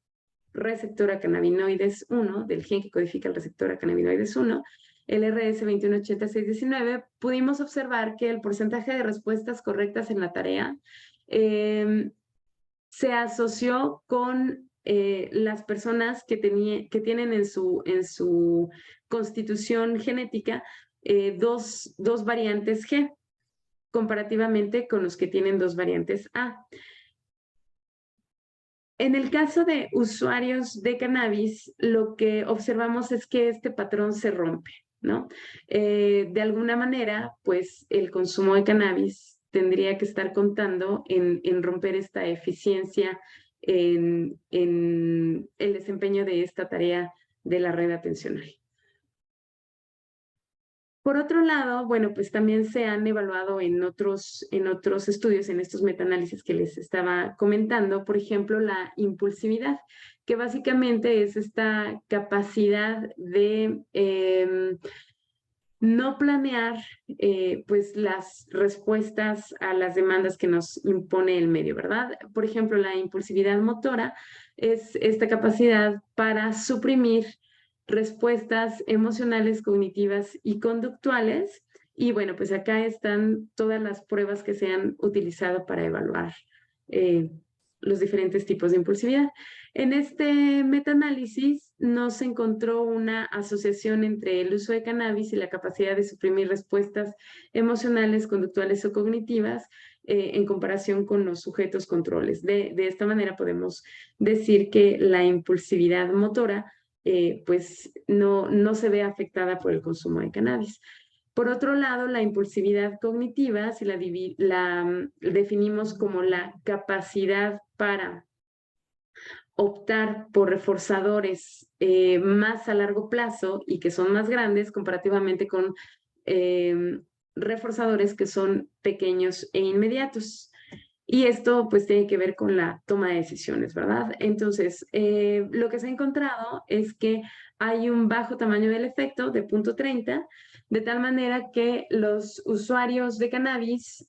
receptor a cannabinoides 1, del gen que codifica el receptor a cannabinoides 1, el RS 218619, pudimos observar que el porcentaje de respuestas correctas en la tarea se asoció con las personas que tienen en su constitución genética dos variantes G, comparativamente con los que tienen dos variantes A. En el caso de usuarios de cannabis, lo que observamos es que este patrón se rompe, ¿no? De alguna manera, pues el consumo de cannabis tendría que estar contando en romper esta eficiencia en el desempeño de esta tarea de la red atencional. Por otro lado, bueno, pues también se han evaluado en otros estudios, en estos metaanálisis que les estaba comentando, por ejemplo, la impulsividad, que básicamente es esta capacidad de no planear pues las respuestas a las demandas que nos impone el medio, ¿verdad? Por ejemplo, la impulsividad motora es esta capacidad para suprimir respuestas emocionales, cognitivas y conductuales. Y bueno, pues acá están todas las pruebas que se han utilizado para evaluar los diferentes tipos de impulsividad. En este metaanálisis no se encontró una asociación entre el uso de cannabis y la capacidad de suprimir respuestas emocionales, conductuales o cognitivas en comparación con los sujetos controles. De esta manera podemos decir que la impulsividad motora pues no se ve afectada por el consumo de cannabis. Por otro lado, la impulsividad cognitiva, si la definimos como la capacidad para optar por reforzadores más a largo plazo y que son más grandes comparativamente con reforzadores que son pequeños e inmediatos. Y esto pues tiene que ver con la toma de decisiones, ¿verdad? Entonces, lo que se ha encontrado es que hay un bajo tamaño del efecto de 0.30, de tal manera que los usuarios de cannabis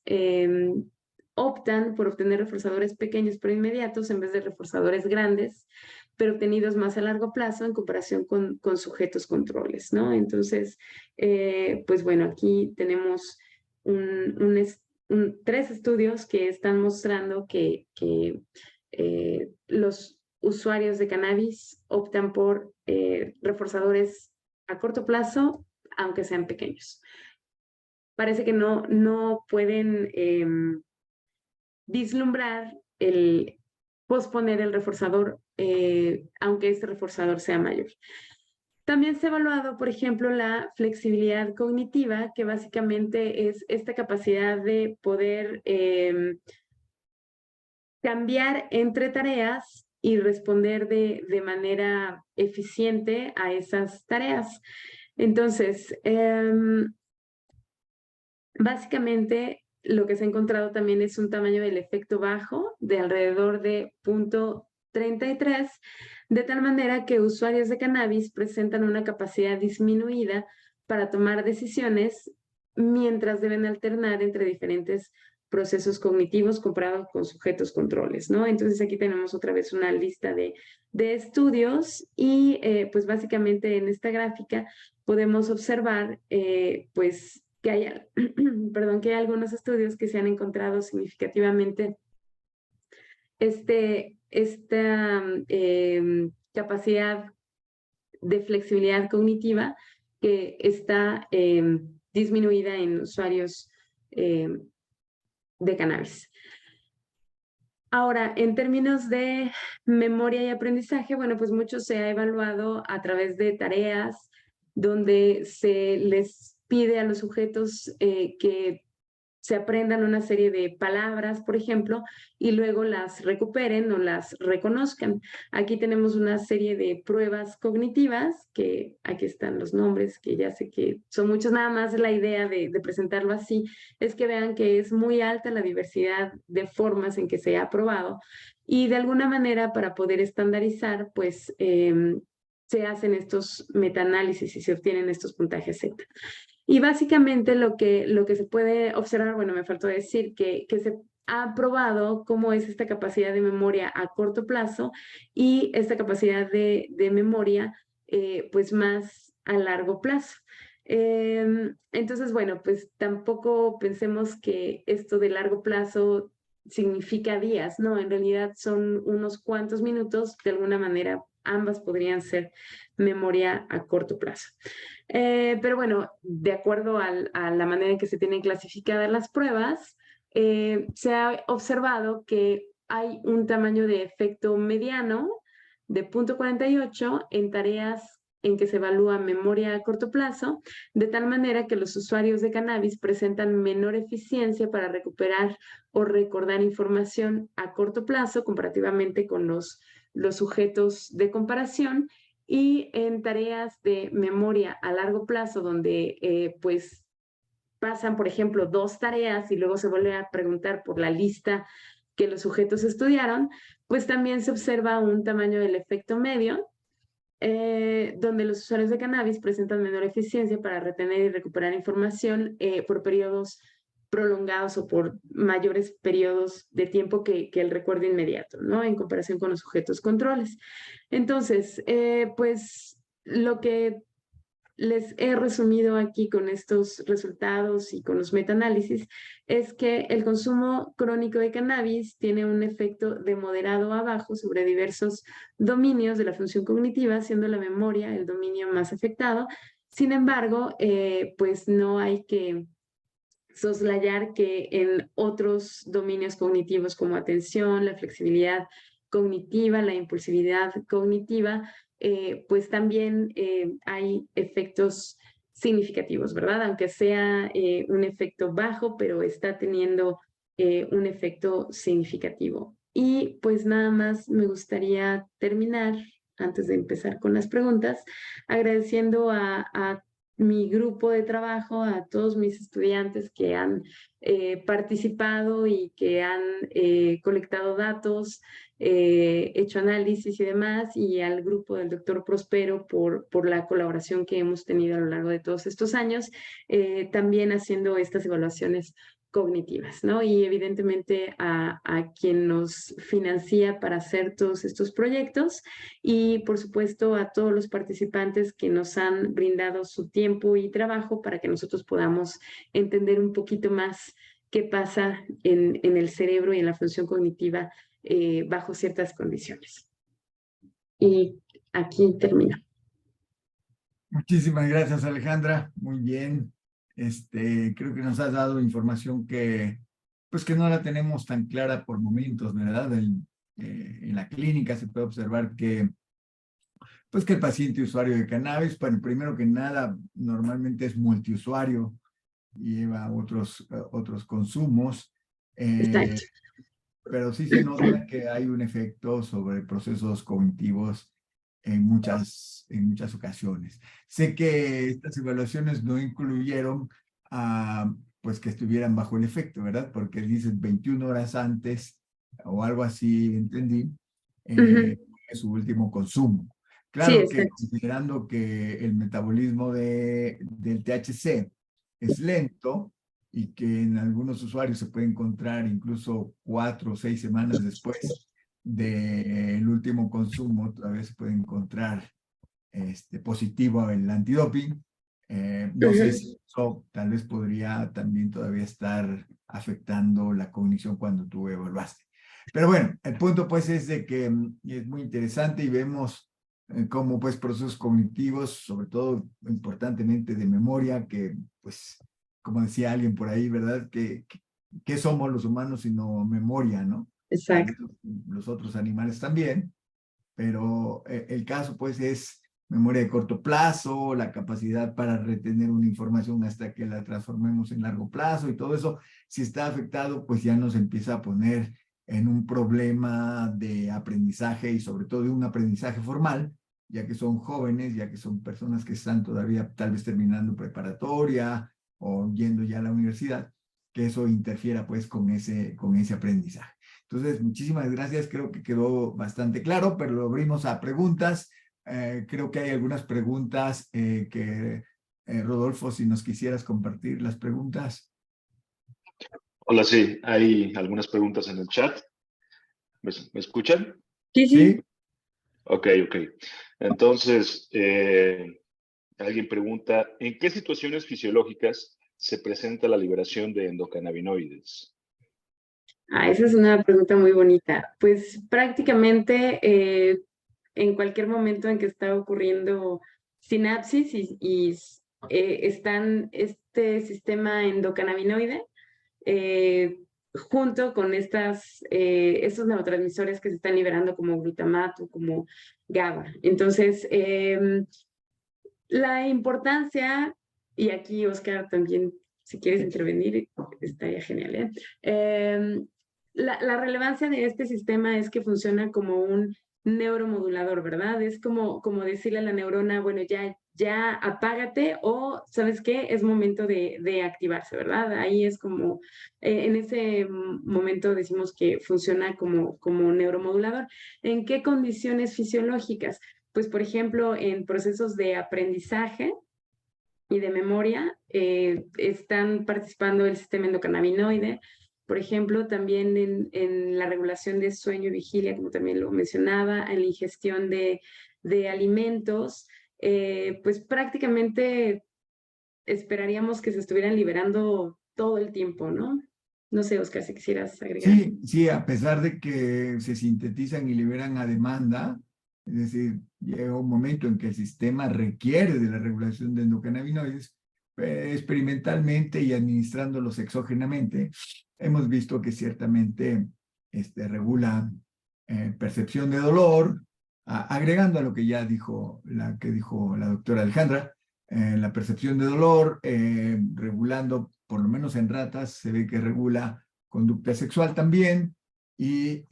optan por obtener reforzadores pequeños pero inmediatos en vez de reforzadores grandes, pero obtenidos más a largo plazo en comparación con sujetos controles, ¿no? Entonces, pues bueno, aquí tenemos tres estudios que están mostrando que los usuarios de cannabis optan por reforzadores a corto plazo, aunque sean pequeños. Parece que no pueden vislumbrar el posponer el reforzador, aunque este reforzador sea mayor. También se ha evaluado, por ejemplo, la flexibilidad cognitiva, que básicamente es esta capacidad de poder cambiar entre tareas y responder de manera eficiente a esas tareas. Entonces, básicamente lo que se ha encontrado también es un tamaño del efecto bajo de alrededor de 0.33, de tal manera que usuarios de cannabis presentan una capacidad disminuida para tomar decisiones mientras deben alternar entre diferentes procesos cognitivos comparados con sujetos controles, ¿no? Entonces aquí tenemos otra vez una lista de estudios y pues básicamente en esta gráfica podemos observar pues que hay, perdón, que hay algunos estudios que se han encontrado significativamente esta capacidad de flexibilidad cognitiva que está disminuida en usuarios de cannabis. Ahora, en términos de memoria y aprendizaje, bueno, pues mucho se ha evaluado a través de tareas donde se les pide a los sujetos que se aprendan una serie de palabras, por ejemplo, y luego las recuperen o las reconozcan. Aquí tenemos una serie de pruebas cognitivas, que aquí están los nombres, que ya sé que son muchos, nada más la idea de presentarlo así, es que vean que es muy alta la diversidad de formas en que se ha probado, y de alguna manera para poder estandarizar, pues se hacen estos metaanálisis y se obtienen estos puntajes Z. Y básicamente lo que se puede observar, bueno, me faltó decir que se ha probado cómo es esta capacidad de memoria a corto plazo y esta capacidad de memoria pues más a largo plazo. Entonces, bueno, pues tampoco pensemos que esto de largo plazo significa días, ¿no? En realidad son unos cuantos minutos, de alguna manera ambas podrían ser memoria a corto plazo. Pero bueno, de acuerdo a la manera en que se tienen clasificadas las pruebas, se ha observado que hay un tamaño de efecto mediano de 0,48 en tareas en que se evalúa memoria a corto plazo, de tal manera que los usuarios de cannabis presentan menor eficiencia para recuperar o recordar información a corto plazo comparativamente con los sujetos de comparación, y en tareas de memoria a largo plazo donde pues pasan, por ejemplo, 2 tareas y luego se vuelve a preguntar por la lista que los sujetos estudiaron, pues también se observa un tamaño del efecto medio, donde los usuarios de cannabis presentan menor eficiencia para retener y recuperar información por periodos prolongados o por mayores periodos de tiempo que el recuerdo inmediato, ¿no? En comparación con los sujetos controles. Entonces, pues lo que les he resumido aquí con estos resultados y con los metaanálisis es que el consumo crónico de cannabis tiene un efecto de moderado a bajo sobre diversos dominios de la función cognitiva, siendo la memoria el dominio más afectado. Sin embargo, pues no hay que soslayar que en otros dominios cognitivos como atención, la flexibilidad cognitiva, la impulsividad cognitiva, pues también hay efectos significativos, ¿verdad? Aunque sea un efecto bajo, pero está teniendo un efecto significativo. Y pues nada más me gustaría terminar, antes de empezar con las preguntas, agradeciendo a mi grupo de trabajo, a todos mis estudiantes que han participado y que han colectado datos, hecho análisis y demás, y al grupo del doctor Prospero por la colaboración que hemos tenido a lo largo de todos estos años, también haciendo estas evaluaciones cognitivas, ¿no? Y evidentemente a quien nos financia para hacer todos estos proyectos, y por supuesto a todos los participantes que nos han brindado su tiempo y trabajo para que nosotros podamos entender un poquito más qué pasa en el cerebro y en la función cognitiva bajo ciertas condiciones. Y aquí termino. Muchísimas gracias, Alejandra. Muy bien. Creo que nos has dado información pues que no la tenemos tan clara por momentos, ¿verdad? En la clínica se puede observar pues que el paciente usuario de cannabis, bueno, primero que nada, normalmente es multiusuario, lleva otros consumos, Exacto. pero sí se nota que hay un efecto sobre procesos cognitivos en muchas ocasiones. Sé que estas evaluaciones no incluyeron pues que estuvieran bajo el efecto, ¿verdad? Porque dicen 21 horas antes o algo así, entendí, su último consumo. Sí, Claro que exacto. considerando que el metabolismo del THC es lento y que en algunos usuarios se puede encontrar incluso 4 o 6 semanas después del último consumo, todavía se puede encontrar positivo el antidoping. No sé si eso tal vez podría también todavía estar afectando la cognición cuando tú evaluaste. Pero bueno, el punto pues es de que es muy interesante y vemos cómo pues procesos cognitivos, sobre todo importantemente de memoria, que pues como decía alguien por ahí, ¿verdad? Que somos los humanos sino memoria, ¿no? Tal vez Exacto. los otros animales también, pero el caso pues es memoria de corto plazo, la capacidad para retener una información hasta que la transformemos en largo plazo y todo eso, si está afectado, pues ya nos empieza a poner en un problema de aprendizaje y sobre todo de un aprendizaje formal, ya que son jóvenes, ya que son personas que están todavía tal vez terminando preparatoria o yendo ya a la universidad, que eso interfiera pues con ese aprendizaje. Entonces, muchísimas gracias, creo que quedó bastante claro, pero lo abrimos a preguntas. Creo que hay algunas preguntas Rodolfo, si nos quisieras compartir las preguntas. Hola, sí, hay algunas preguntas en el chat. ¿Me escuchan? Sí, sí. ¿Sí? Ok. Entonces, alguien pregunta, ¿en qué situaciones fisiológicas se presenta la liberación de endocannabinoides? Esa es una pregunta muy bonita. Pues prácticamente en cualquier momento en que está ocurriendo sinapsis están este sistema endocannabinoide junto con estos neurotransmisores que se están liberando como glutamato, como GABA. Entonces, la importancia, y aquí Oscar también, si quieres intervenir, estaría genial, ¿eh? La relevancia de este sistema es que funciona como un neuromodulador, ¿verdad? Es como decirle a la neurona, bueno, ya apágate o, ¿sabes qué? Es momento de activarse, ¿verdad? Ahí es como, en ese momento decimos que funciona como neuromodulador. ¿En qué condiciones fisiológicas? Pues, por ejemplo, en procesos de aprendizaje y de memoria, están participando el sistema endocannabinoide, por ejemplo, también en la regulación de sueño y vigilia, como también lo mencionaba, en la ingestión de alimentos, pues prácticamente esperaríamos que se estuvieran liberando todo el tiempo, ¿no? No sé, Oscar, si quisieras agregar. Sí, sí, a pesar de que se sintetizan y liberan a demanda, es decir, llega un momento en que el sistema requiere de la regulación de endocannabinoides, experimentalmente y administrándolos exógenamente, hemos visto que ciertamente regula percepción de dolor, agregando a lo que ya dijo la doctora Alejandra, la percepción de dolor, regulando, por lo menos en ratas, se ve que regula conducta sexual también, y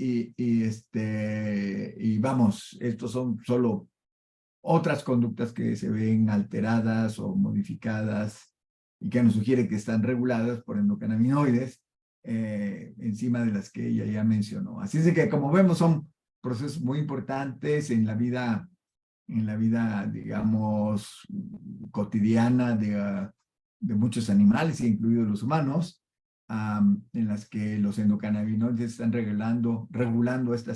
vamos, estos son solo otras conductas que se ven alteradas o modificadas y que nos sugiere que están reguladas por endocannabinoides, encima de las que ella ya mencionó. Así es de que, como vemos, son procesos muy importantes en la vida, digamos, cotidiana de muchos animales, incluidos los humanos, en las que los endocannabinoides están regulando esta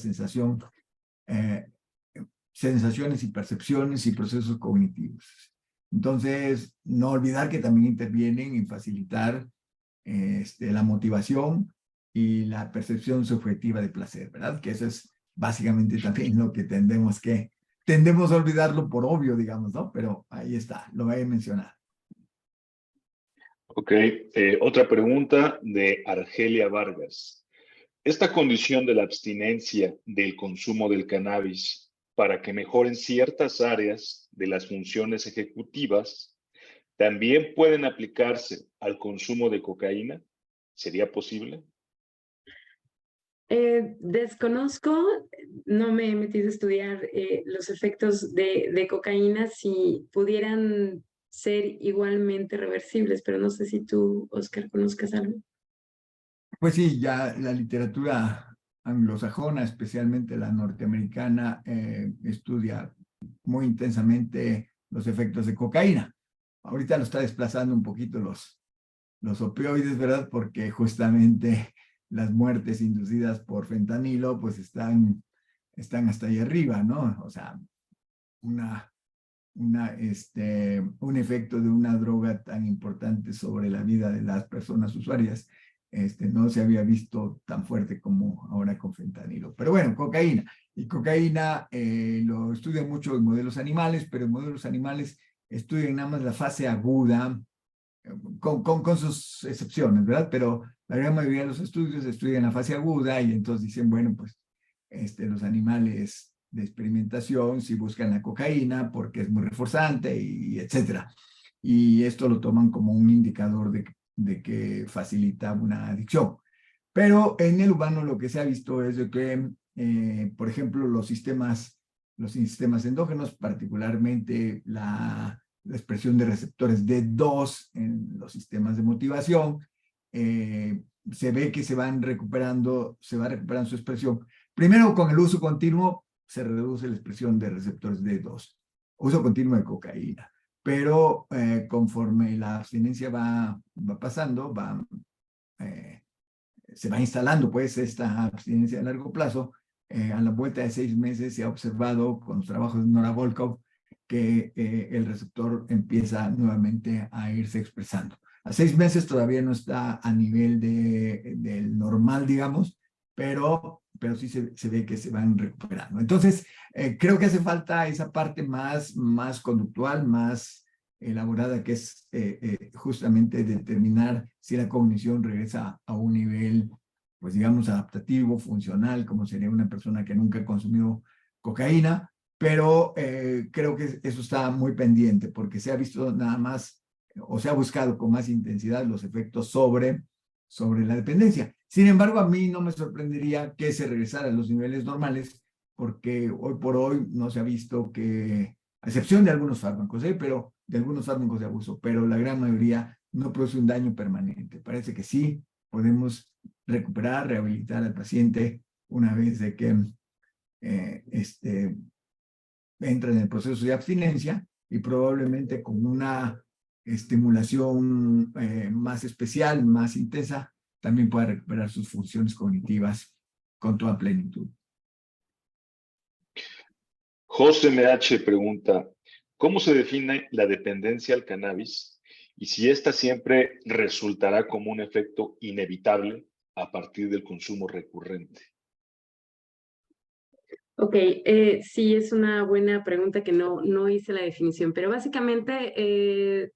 sensaciones y percepciones y procesos cognitivos. Entonces, no olvidar que también intervienen en facilitar la motivación y la percepción subjetiva de placer, ¿verdad? Que eso es básicamente también lo que tendemos a olvidarlo por obvio, digamos, ¿no? Pero ahí está, lo voy a mencionar. Ok, otra pregunta de Argelia Vargas. ¿Esta condición de la abstinencia del consumo del cannabis para que mejoren ciertas áreas de las funciones ejecutivas también pueden aplicarse al consumo de cocaína? ¿Sería posible? Desconozco, no me he metido a estudiar los efectos de cocaína, si pudieran ser igualmente reversibles, pero no sé si tú, Oscar, conozcas algo. Pues sí, ya la literatura anglosajona, especialmente la norteamericana, estudia muy intensamente los efectos de cocaína. Ahorita lo está desplazando un poquito los opioides, ¿verdad? Porque justamente las muertes inducidas por fentanilo, pues están hasta ahí arriba, ¿no? O sea, un efecto de una droga tan importante sobre la vida de las personas usuarias, no se había visto tan fuerte como ahora con fentanilo. Pero bueno, cocaína. Y cocaína lo estudian mucho en modelos animales, pero en modelos animales estudian nada más la fase aguda, con sus excepciones, ¿verdad? Pero la gran mayoría de los estudios estudian la fase aguda y entonces dicen, bueno, pues los animales de experimentación sí buscan la cocaína porque es muy reforzante y etcétera. Y esto lo toman como un indicador de que facilita una adicción. Pero en el humano lo que se ha visto es de que, por ejemplo, los sistemas endógenos, particularmente la expresión de receptores D2 en los sistemas de motivación, se ve que se va recuperando su expresión. Primero, con el uso continuo, se reduce la expresión de receptores D2, uso continuo de cocaína. Pero conforme la abstinencia va pasando, se va instalando pues esta abstinencia a largo plazo. A la vuelta de 6 meses se ha observado con los trabajos de Nora Volkow que el receptor empieza nuevamente a irse expresando. A 6 meses todavía no está a nivel del normal, digamos, pero sí se ve que se van recuperando. Entonces, creo que hace falta esa parte más conductual, más elaborada, que es justamente determinar si la cognición regresa a un nivel, pues digamos, adaptativo, funcional, como sería una persona que nunca consumió cocaína, pero creo que eso está muy pendiente, porque se ha visto nada más, o se ha buscado con más intensidad los efectos sobre la dependencia. Sin embargo, a mí no me sorprendería que se regresara a los niveles normales, porque hoy por hoy no se ha visto que, a excepción de algunos fármacos, pero de algunos fármacos de abuso, pero la gran mayoría no produce un daño permanente. Parece que sí podemos recuperar, rehabilitar al paciente una vez de que entra en el proceso de abstinencia, y probablemente con una estimulación más especial, más intensa, también pueda recuperar sus funciones cognitivas con toda plenitud. José MH pregunta, ¿cómo se define la dependencia al cannabis y si esta siempre resultará como un efecto inevitable a partir del consumo recurrente? Ok, sí, es una buena pregunta que no hice la definición, pero básicamente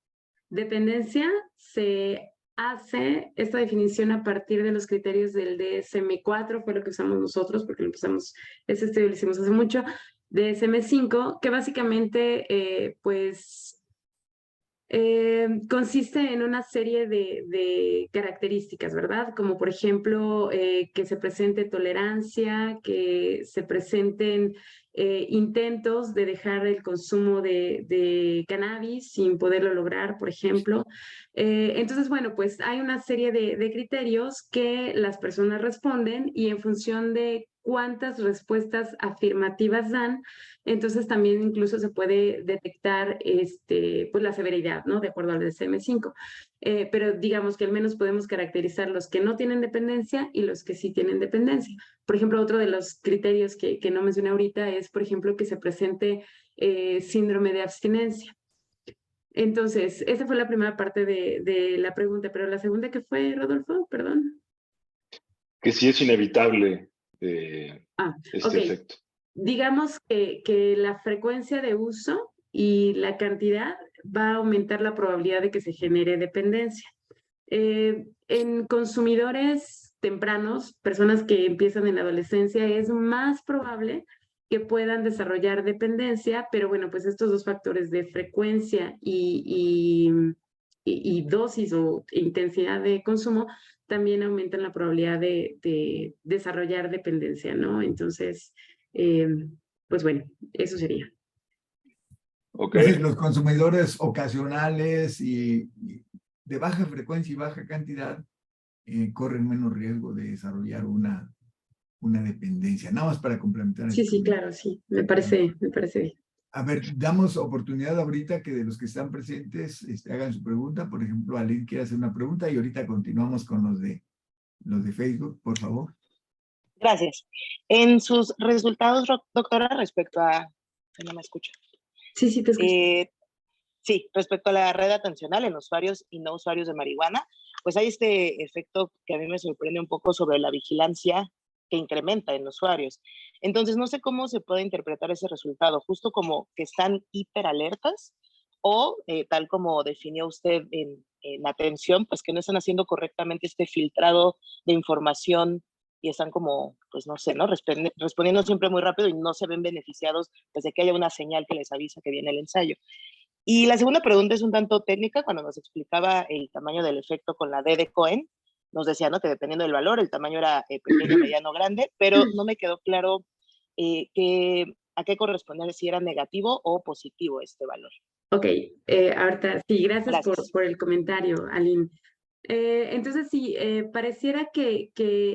dependencia se hace esta definición a partir de los criterios del DSM-4, fue lo que usamos nosotros, porque lo empezamos, ese estudio lo hicimos hace mucho, DSM-5, que básicamente, consiste en una serie de características, ¿verdad? Como por ejemplo, que se presente tolerancia, que se presenten intentos de dejar el consumo de cannabis sin poderlo lograr, por ejemplo. Entonces, bueno, pues hay una serie de criterios que las personas responden y en función de cuántas respuestas afirmativas dan, entonces también incluso se puede detectar pues la severidad, ¿no? De acuerdo al DSM-5. Pero digamos que al menos podemos caracterizar los que no tienen dependencia y los que sí tienen dependencia. Por ejemplo, otro de los criterios que no mencioné ahorita es, por ejemplo, que se presente síndrome de abstinencia. Entonces, esa fue la primera parte de la pregunta, pero la segunda, ¿qué fue, Rodolfo? Perdón. Que si es inevitable este Ok. efecto. Digamos que la frecuencia de uso y la cantidad va a aumentar la probabilidad de que se genere dependencia. En consumidores tempranos, personas que empiezan en la adolescencia, es más probable que puedan desarrollar dependencia, pero bueno, pues estos dos factores de frecuencia y dosis o intensidad de consumo también aumentan la probabilidad de desarrollar dependencia, ¿no? Entonces, pues bueno, eso sería. Ok. Entonces, los consumidores ocasionales y de baja frecuencia y baja cantidad corren menos riesgo de desarrollar una dependencia. Nada más para complementar el Sí, sí, comentario. claro, sí, me parece bien. A ver, damos oportunidad ahorita que de los que están presentes hagan su pregunta. Por ejemplo, Aline quiere hacer una pregunta y ahorita continuamos con los de Facebook, por favor. Gracias. En sus resultados, doctora, respecto a... No me escucho. Sí, sí, te escucho. Sí, respecto a la red atencional en usuarios y no usuarios de marihuana, pues hay este efecto que a mí me sorprende un poco sobre la vigilancia que incrementa en usuarios. Entonces, no sé cómo se puede interpretar ese resultado, justo como que están hiperalertas o tal como definió usted en atención, pues que no están haciendo correctamente este filtrado de información y están como, pues no sé, ¿no? Respondiendo siempre muy rápido y no se ven beneficiados desde que haya una señal que les avisa que viene el ensayo. Y la segunda pregunta es un tanto técnica. Cuando nos explicaba el tamaño del efecto con la D de Cohen, nos decía, ¿no?, que dependiendo del valor, el tamaño era pequeño, mediano, grande, pero no me quedó claro a qué correspondía, si era negativo o positivo este valor. Ok, ahorita sí, gracias. Por el comentario, Aline. Entonces, sí, pareciera que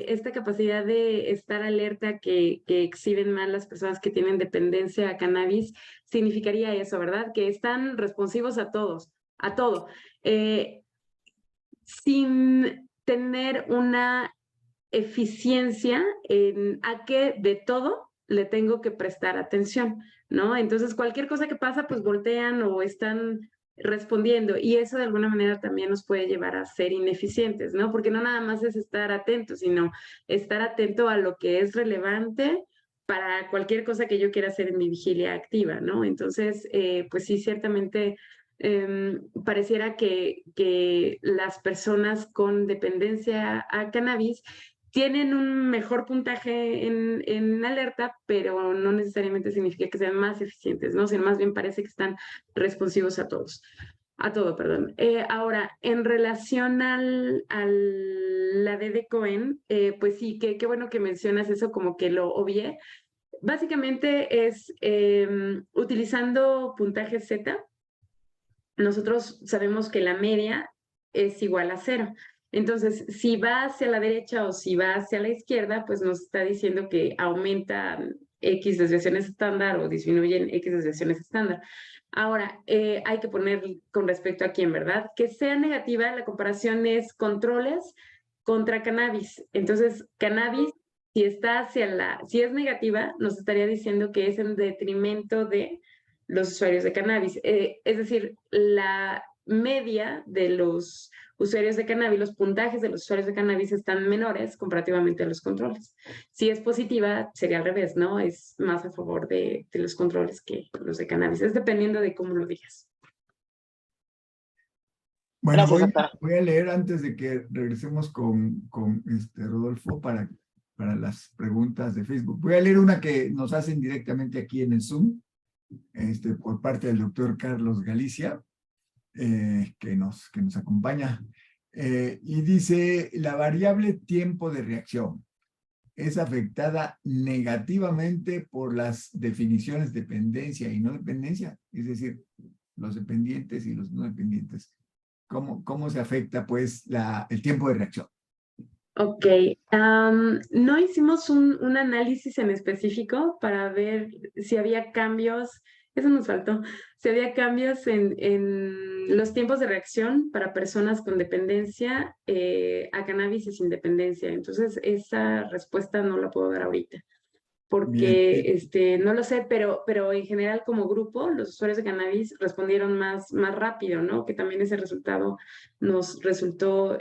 esta capacidad de estar alerta que exhiben más las personas que tienen dependencia a cannabis significaría eso, ¿verdad? Que están responsivos a todo, sin tener una eficiencia en a que de todo le tengo que prestar atención, ¿no? Entonces, cualquier cosa que pasa, pues voltean o están respondiendo, y eso de alguna manera también nos puede llevar a ser ineficientes, ¿no? Porque no nada más es estar atento, sino estar atento a lo que es relevante para cualquier cosa que yo quiera hacer en mi vigilia activa, ¿no? Entonces, pues sí, ciertamente pareciera que las personas con dependencia a cannabis tienen un mejor puntaje en alerta, pero no necesariamente significa que sean más eficientes, ¿no? Sino más bien parece que están responsivos a todos. A todo, perdón. Ahora, en relación la D de Cohen, pues sí, qué bueno que mencionas eso, como que lo obvié. Básicamente es utilizando puntaje Z, nosotros sabemos que la media es igual a 0. Entonces, si va hacia la derecha o si va hacia la izquierda, pues nos está diciendo que aumentan X desviaciones estándar o disminuyen X desviaciones estándar. Ahora, hay que poner con respecto a quién, ¿verdad? Que sea negativa, la comparación es controles contra cannabis. Entonces, cannabis, si está si es negativa, nos estaría diciendo que es en detrimento de los usuarios de cannabis. Es decir, la media de los usuarios de cannabis, los puntajes de los usuarios de cannabis están menores comparativamente a los controles. Si es positiva, sería al revés, ¿no? Es más a favor de los controles que los de cannabis. Es dependiendo de cómo lo digas. Bueno, Gracias, doctora. voy a leer antes de que regresemos con Rodolfo para las preguntas de Facebook. Voy a leer una que nos hacen directamente aquí en el Zoom, por parte del doctor Carlos Galicia, que nos acompaña. Y dice, la variable tiempo de reacción es afectada negativamente por las definiciones de dependencia y no dependencia, es decir, los dependientes y los no dependientes. ¿Cómo se afecta, pues, el tiempo de reacción? Ok, no hicimos un análisis en específico para ver si había cambios, eso nos faltó, si había cambios en los tiempos de reacción para personas con dependencia a cannabis y sin dependencia. Entonces, esa respuesta no la puedo dar ahorita, Bien. porque no lo sé, pero en general como grupo, los usuarios de cannabis respondieron más rápido, ¿no? Que también ese resultado nos resultó,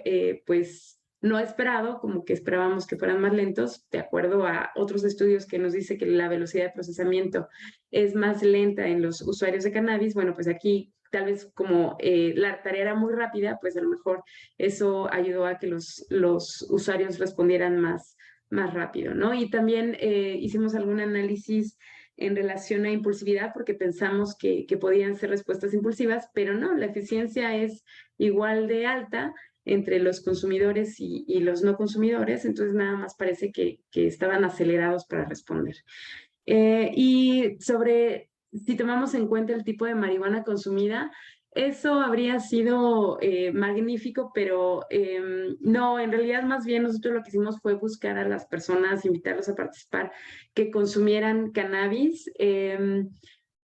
pues, no esperado, como que esperábamos que fueran más lentos, de acuerdo a otros estudios que nos dice que la velocidad de procesamiento es más lenta en los usuarios de cannabis. Bueno, pues aquí tal vez como la tarea era muy rápida, pues a lo mejor eso ayudó a que los usuarios respondieran más rápido, ¿no? Y también hicimos algún análisis en relación a impulsividad porque pensamos que podían ser respuestas impulsivas, pero no, la eficiencia es igual de alta entre los consumidores y los no consumidores, entonces nada más parece que estaban acelerados para responder. Y sobre si tomamos en cuenta el tipo de marihuana consumida, eso habría sido magnífico, pero no, en realidad más bien nosotros lo que hicimos fue buscar a las personas, invitarlos a participar, que consumieran cannabis.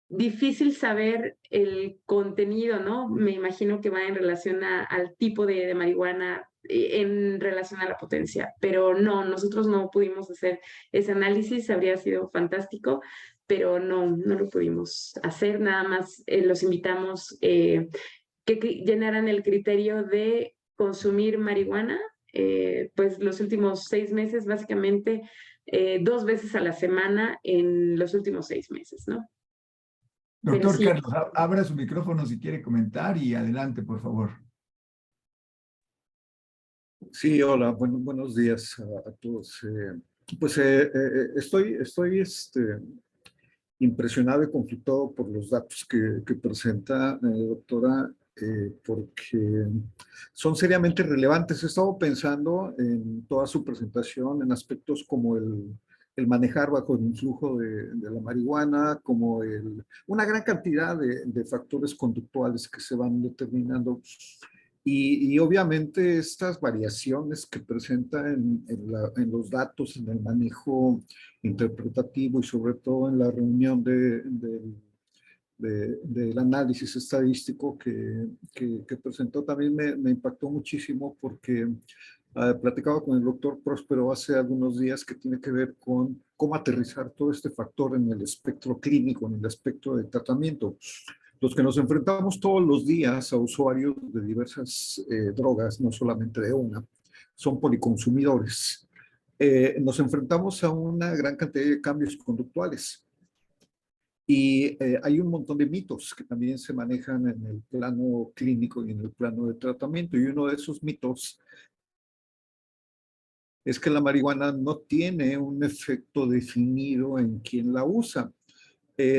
Difícil saber el contenido, ¿no? Me imagino que va en relación al tipo de marihuana, en relación a la potencia, pero no, nosotros no pudimos hacer ese análisis, habría sido fantástico, pero no lo pudimos hacer, nada más los invitamos que llenaran el criterio de consumir marihuana, pues los últimos 6 meses, básicamente 2 veces a la semana en los últimos 6 meses, ¿no? Pero Doctor sí, Carlos, abra su micrófono si quiere comentar y adelante, por favor. Sí, hola, buenos días a todos. Estoy impresionado y conflictado por los datos que presenta doctora, porque son seriamente relevantes. He estado pensando en toda su presentación en aspectos como el manejar bajo el influjo de la marihuana, como una gran cantidad de factores conductuales que se van determinando. Y obviamente estas variaciones que presenta en los datos, en el manejo interpretativo y sobre todo en la reunión del análisis estadístico que presentó también me impactó muchísimo porque Platicaba con el doctor Próspero hace algunos días que tiene que ver con cómo aterrizar todo este factor en el espectro clínico, en el espectro de tratamiento. Los que nos enfrentamos todos los días a usuarios de diversas drogas, no solamente de una, son policonsumidores. Nos enfrentamos a una gran cantidad de cambios conductuales. Y hay un montón de mitos que también se manejan en el plano clínico y en el plano de tratamiento. Y uno de esos mitos es que la marihuana no tiene un efecto definido en quien la usa.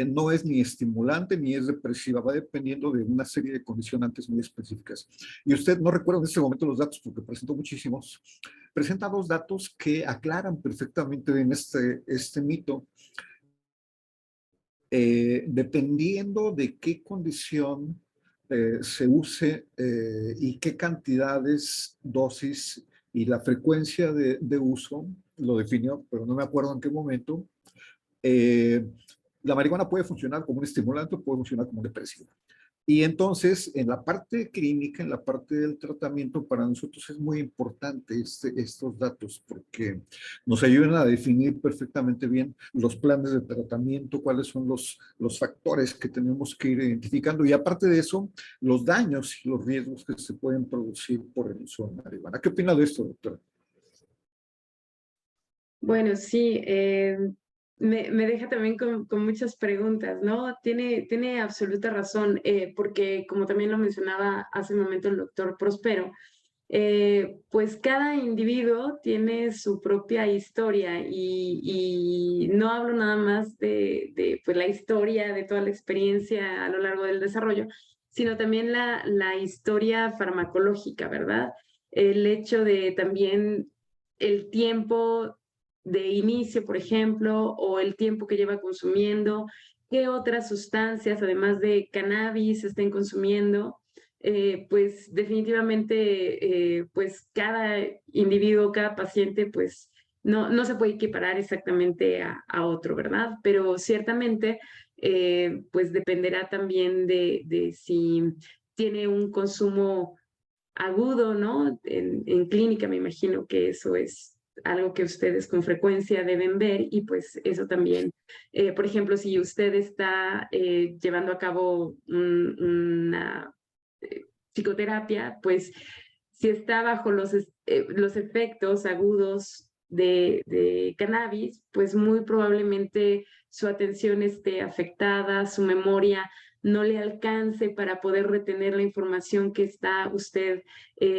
No es ni estimulante ni es depresiva, va dependiendo de una serie de condicionantes muy específicas. Y usted, no recuerdo en este momento los datos porque presentó muchísimos, presenta dos datos que aclaran perfectamente bien este mito. Dependiendo de qué condición se use y qué cantidades, dosis y la frecuencia de uso, lo definió, pero no me acuerdo en qué momento, la marihuana puede funcionar como un estimulante o puede funcionar como un depresivo. Y entonces, en la parte clínica, en la parte del tratamiento, para nosotros es muy importante estos datos porque nos ayudan a definir perfectamente bien los planes de tratamiento, cuáles son los factores que tenemos que ir identificando y aparte de eso, los daños y los riesgos que se pueden producir por el uso de marihuana. ¿Qué opina de esto, doctora? Bueno, sí, me deja también con muchas preguntas, ¿no? Tiene absoluta razón, porque como también lo mencionaba hace un momento el doctor Prospero, pues cada individuo tiene su propia historia y no hablo nada más de pues, la historia, de toda la experiencia a lo largo del desarrollo, sino también la historia farmacológica, ¿verdad? El hecho de también el tiempo de inicio, por ejemplo, o el tiempo que lleva consumiendo, qué otras sustancias, además de cannabis, estén consumiendo. Pues definitivamente, pues cada individuo, cada paciente, pues no se puede equiparar exactamente a otro, ¿verdad? Pero ciertamente, pues dependerá también de si tiene un consumo agudo, ¿no? En clínica me imagino que eso es algo que ustedes con frecuencia deben ver y pues eso también, por ejemplo, si usted está llevando a cabo una psicoterapia, pues si está bajo los efectos agudos de cannabis, pues muy probablemente su atención esté afectada, su memoria no le alcance para poder retener la información que está usted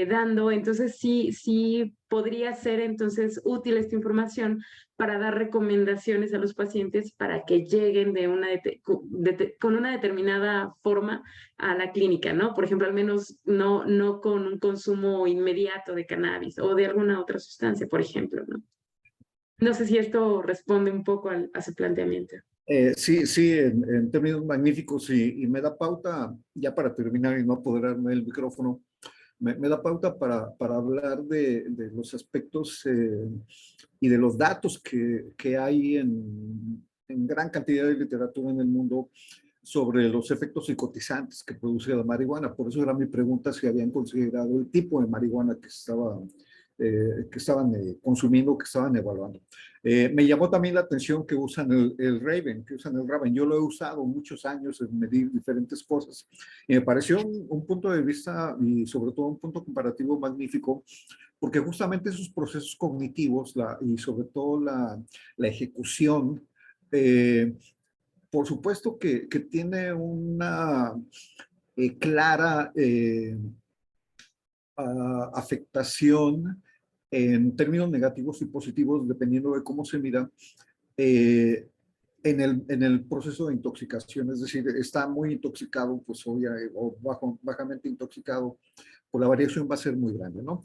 dando. Entonces, sí podría ser entonces útil esta información para dar recomendaciones a los pacientes para que lleguen con una determinada forma a la clínica, ¿no? Por ejemplo, al menos no con un consumo inmediato de cannabis o de alguna otra sustancia, por ejemplo, ¿no? No sé si esto responde un poco a su planteamiento. Sí, en términos magníficos y me da pauta, ya para terminar y no apoderarme del micrófono, me da pauta para hablar de los aspectos y de los datos que hay en gran cantidad de literatura en el mundo sobre los efectos psicotizantes que produce la marihuana. Por eso era mi pregunta si habían considerado el tipo de marihuana que estaban consumiendo, que estaban evaluando. Me llamó también la atención que usan el Raven, que usan el Raven. Yo lo he usado muchos años en medir diferentes cosas y me pareció un punto de vista y sobre todo un punto comparativo magnífico porque justamente esos procesos cognitivos y sobre todo la ejecución, por supuesto que tiene una clara afectación en términos negativos y positivos, dependiendo de cómo se mira, eh, en el proceso de intoxicación. Es decir, está muy intoxicado, pues o bajamente intoxicado, pues la variación va a ser muy grande, ¿no?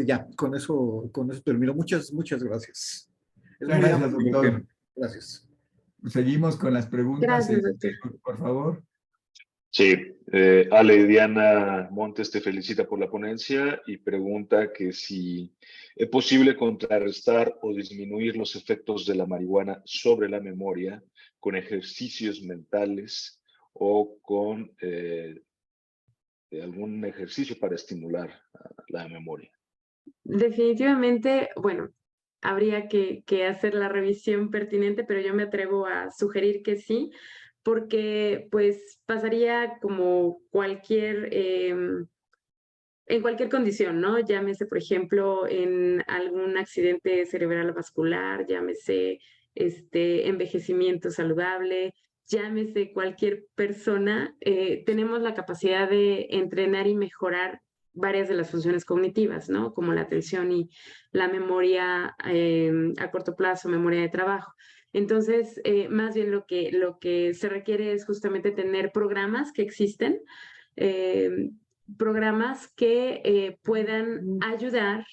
Ya, con eso termino. Muchas gracias. Es Muchas muy gracias, amplio el tema. doctor. Gracias. Seguimos con las preguntas, Gracias, doctor. por favor. Sí, Ale Diana Montes te felicita por la ponencia y pregunta que si es posible contrarrestar o disminuir los efectos de la marihuana sobre la memoria con ejercicios mentales o con algún ejercicio para estimular la memoria. Definitivamente, bueno, habría que hacer la revisión pertinente, pero yo me atrevo a sugerir que sí, porque pues pasaría como cualquier, en cualquier condición, ¿no? Llámese, por ejemplo, en algún accidente cerebral vascular, llámese envejecimiento saludable, llámese cualquier persona, tenemos la capacidad de entrenar y mejorar varias de las funciones cognitivas, ¿no? Como la atención y la memoria a corto plazo, memoria de trabajo. Entonces, más bien lo que se requiere es justamente tener programas que existen, eh, programas que puedan ayudar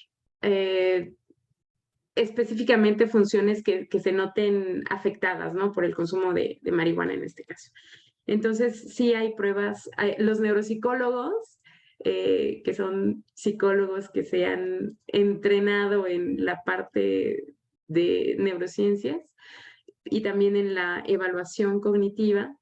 específicamente funciones que se noten afectadas, ¿no? Por el consumo de marihuana en este caso. Entonces, sí hay pruebas, los neuropsicólogos, que son psicólogos que se han entrenado en la parte de neurociencias y también en la evaluación cognitiva,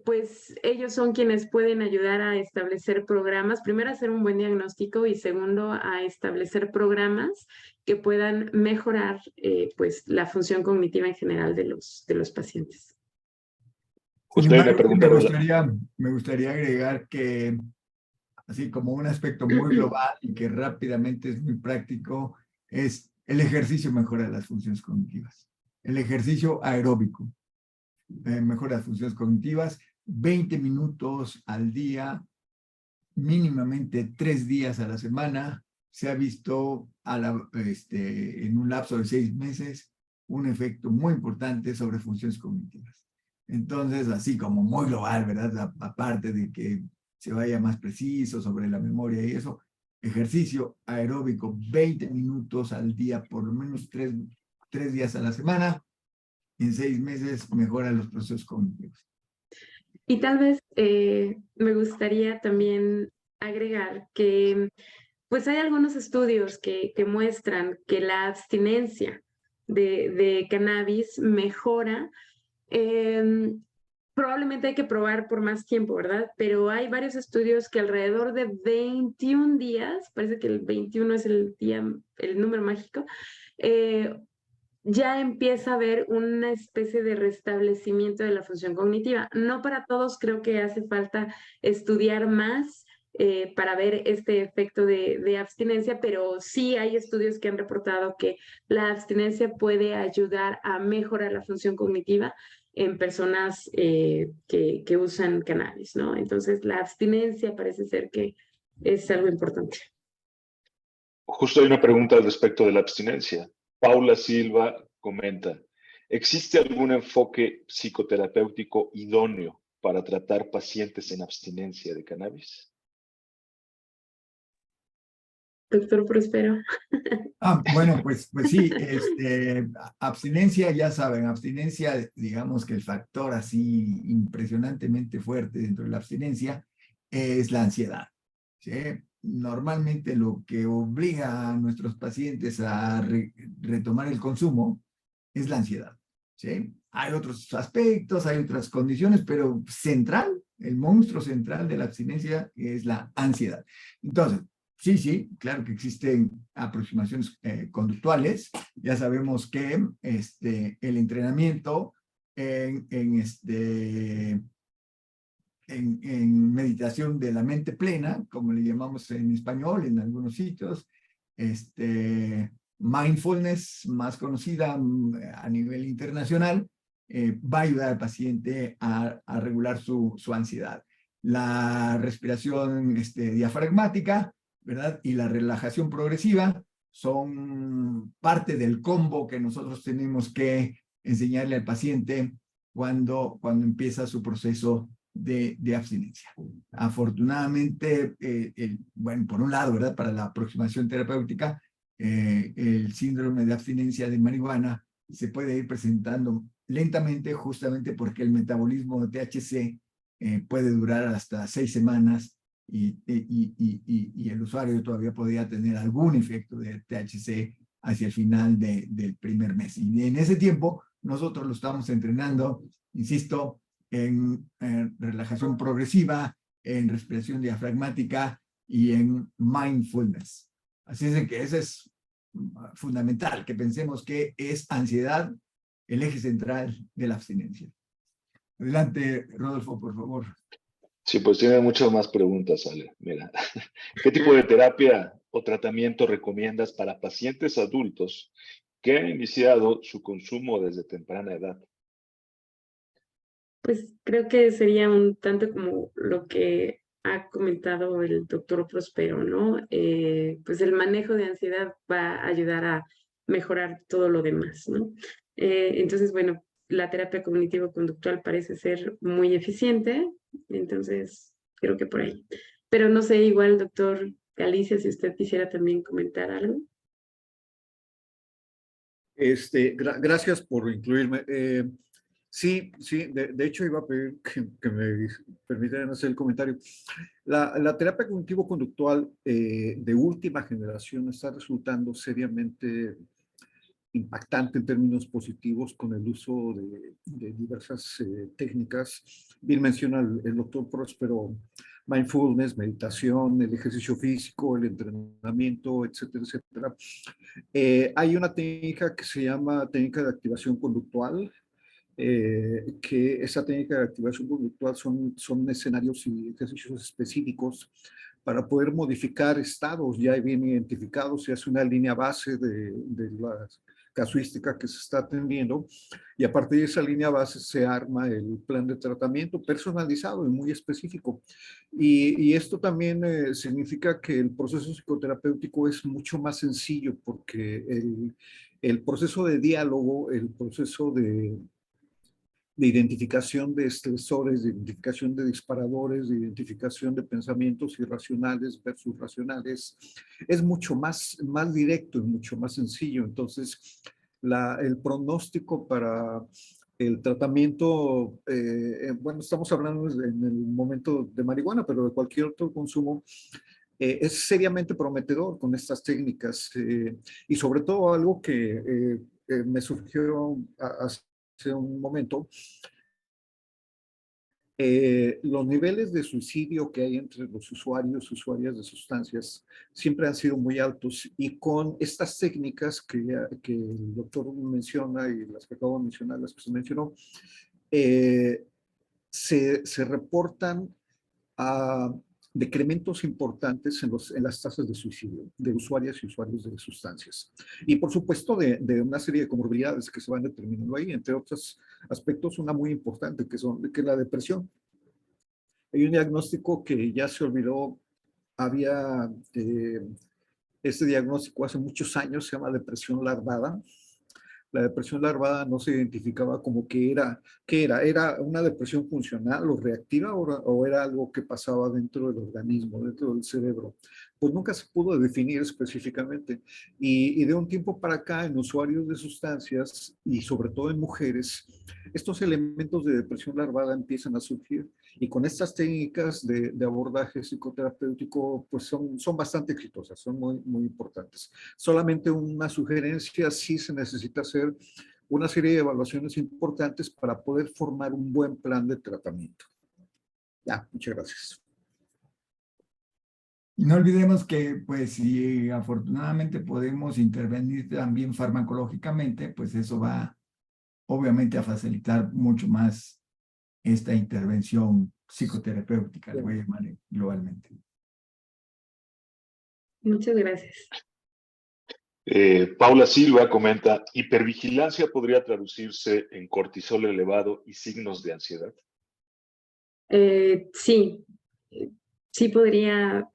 pues ellos son quienes pueden ayudar a establecer programas, primero a hacer un buen diagnóstico y segundo a establecer programas que puedan mejorar pues la función cognitiva en general de los pacientes. Sin Justo hay una embargo, pregunta. me gustaría agregar que, así como un aspecto muy global y que rápidamente es muy práctico, es el ejercicio mejora las funciones cognitivas. El ejercicio aeróbico mejora las funciones cognitivas, 20 minutos al día, mínimamente 3 días a la semana. Se ha visto en un lapso de 6 meses un efecto muy importante sobre funciones cognitivas. Entonces, así como muy global, ¿verdad? Aparte de que se vaya más preciso sobre la memoria y eso, ejercicio aeróbico 20 minutos al día, por lo menos 3 días a la semana, en 6 meses mejora los procesos cognitivos. Y tal vez me gustaría también agregar que pues hay algunos estudios que muestran que la abstinencia de cannabis mejora. Probablemente hay que probar por más tiempo, ¿verdad? Pero hay varios estudios que alrededor de 21 días, parece que el 21 es el día, el número mágico, ya empieza a haber una especie de restablecimiento de la función cognitiva. No para todos, creo que hace falta estudiar más para ver este efecto de abstinencia, pero sí hay estudios que han reportado que la abstinencia puede ayudar a mejorar la función cognitiva en personas que usan cannabis, ¿no? Entonces, la abstinencia parece ser que es algo importante. Justo hay una pregunta al respecto de la abstinencia. Paula Silva comenta, ¿existe algún enfoque psicoterapéutico idóneo para tratar pacientes en abstinencia de cannabis? Doctor Prospero. Bueno, pues sí, abstinencia, ya saben, abstinencia, digamos que el factor así impresionantemente fuerte dentro de la abstinencia es la ansiedad, ¿sí? Normalmente lo que obliga a nuestros pacientes a retomar el consumo es la ansiedad, ¿sí? Hay otros aspectos, hay otras condiciones, pero central, el monstruo central de la abstinencia es la ansiedad. Entonces, sí, claro que existen aproximaciones conductuales. Ya sabemos que el entrenamiento en meditación de la mente plena, como le llamamos en español en algunos sitios, mindfulness, más conocida a nivel internacional, va a ayudar al paciente a regular su ansiedad. La respiración diafragmática, ¿verdad? Y la relajación progresiva son parte del combo que nosotros tenemos que enseñarle al paciente cuando empieza su proceso de abstinencia. Afortunadamente, bueno, por un lado, ¿verdad? Para la aproximación terapéutica, el síndrome de abstinencia de marihuana se puede ir presentando lentamente justamente porque el metabolismo de THC puede durar hasta 6 semanas y el usuario todavía podría tener algún efecto de THC hacia el final del primer mes. Y en ese tiempo nosotros lo estamos entrenando, insisto, en relajación progresiva, en respiración diafragmática y en mindfulness. Así es de que eso es fundamental, que pensemos que es ansiedad el eje central de la abstinencia. Adelante, Rodolfo, por favor. Sí, pues tiene muchas más preguntas, Ale. Mira, ¿qué tipo de terapia o tratamiento recomiendas para pacientes adultos que han iniciado su consumo desde temprana edad? Pues creo que sería un tanto como lo que ha comentado el doctor Prospero, ¿no? Pues el manejo de ansiedad va a ayudar a mejorar todo lo demás, ¿no? Entonces, bueno, la terapia cognitivo-conductual parece ser muy eficiente, entonces creo que por ahí. Pero no sé, igual, doctor Galicia, si usted quisiera también comentar algo. Gracias por incluirme. Sí, de hecho iba a pedir que me permitieran hacer el comentario. La terapia cognitivo-conductual de última generación está resultando seriamente impactante en términos positivos con el uso de diversas técnicas. Bien menciona el doctor Próspero, mindfulness, meditación, el ejercicio físico, el entrenamiento, etcétera, etcétera. Hay una técnica que se llama técnica de activación conductual, que esa técnica de activación conductual son escenarios y ejercicios específicos para poder modificar estados ya bien identificados. Se hace una línea base de la casuística que se está atendiendo y a partir de esa línea base se arma el plan de tratamiento personalizado y muy específico. Y esto también significa que el proceso psicoterapéutico es mucho más sencillo porque el proceso de diálogo, el proceso de identificación de estresores, de identificación de disparadores, de identificación de pensamientos irracionales versus racionales, es mucho más directo y mucho más sencillo. Entonces, el pronóstico para el tratamiento, bueno, estamos hablando en el momento de marihuana, pero de cualquier otro consumo, es seriamente prometedor con estas técnicas. Y sobre todo algo que me surgió hace un momento, los niveles de suicidio que hay entre los usuarias de sustancias siempre han sido muy altos y con estas técnicas que el doctor menciona y las que acabo de mencionar, las que se mencionó, se reportan a decrementos importantes en las tasas de suicidio de usuarias y usuarios de sustancias. Y por supuesto de una serie de comorbilidades que se van determinando ahí, entre otros aspectos, una muy importante que es la depresión. Hay un diagnóstico que ya se olvidó, había este diagnóstico hace muchos años, se llama depresión larvada. La depresión larvada no se identificaba como ¿era una depresión funcional o reactiva o era algo que pasaba dentro del organismo, dentro del cerebro? Pues nunca se pudo definir específicamente. Y de un tiempo para acá, en usuarios de sustancias y sobre todo en mujeres, estos elementos de depresión larvada empiezan a surgir. Y con estas técnicas de abordaje psicoterapéutico, pues son bastante exitosas, son muy importantes. Solamente una sugerencia: sí se necesita hacer una serie de evaluaciones importantes para poder formar un buen plan de tratamiento. Ya, muchas gracias. Y no olvidemos que, pues, si afortunadamente podemos intervenir también farmacológicamente, pues eso va, obviamente, a facilitar mucho más esta intervención psicoterapéutica, le voy a llamar globalmente. Muchas gracias. Paula Silva comenta, ¿hipervigilancia podría traducirse en cortisol elevado y signos de ansiedad? Sí, sí podría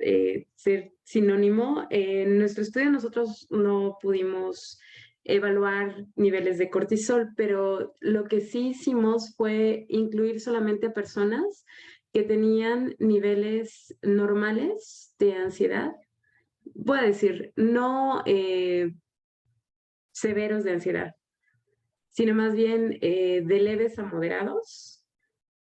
ser sinónimo. En nuestro estudio nosotros no pudimos evaluar niveles de cortisol, pero lo que sí hicimos fue incluir solamente a personas que tenían niveles normales de ansiedad. Voy a decir, no severos de ansiedad, sino más bien de leves a moderados,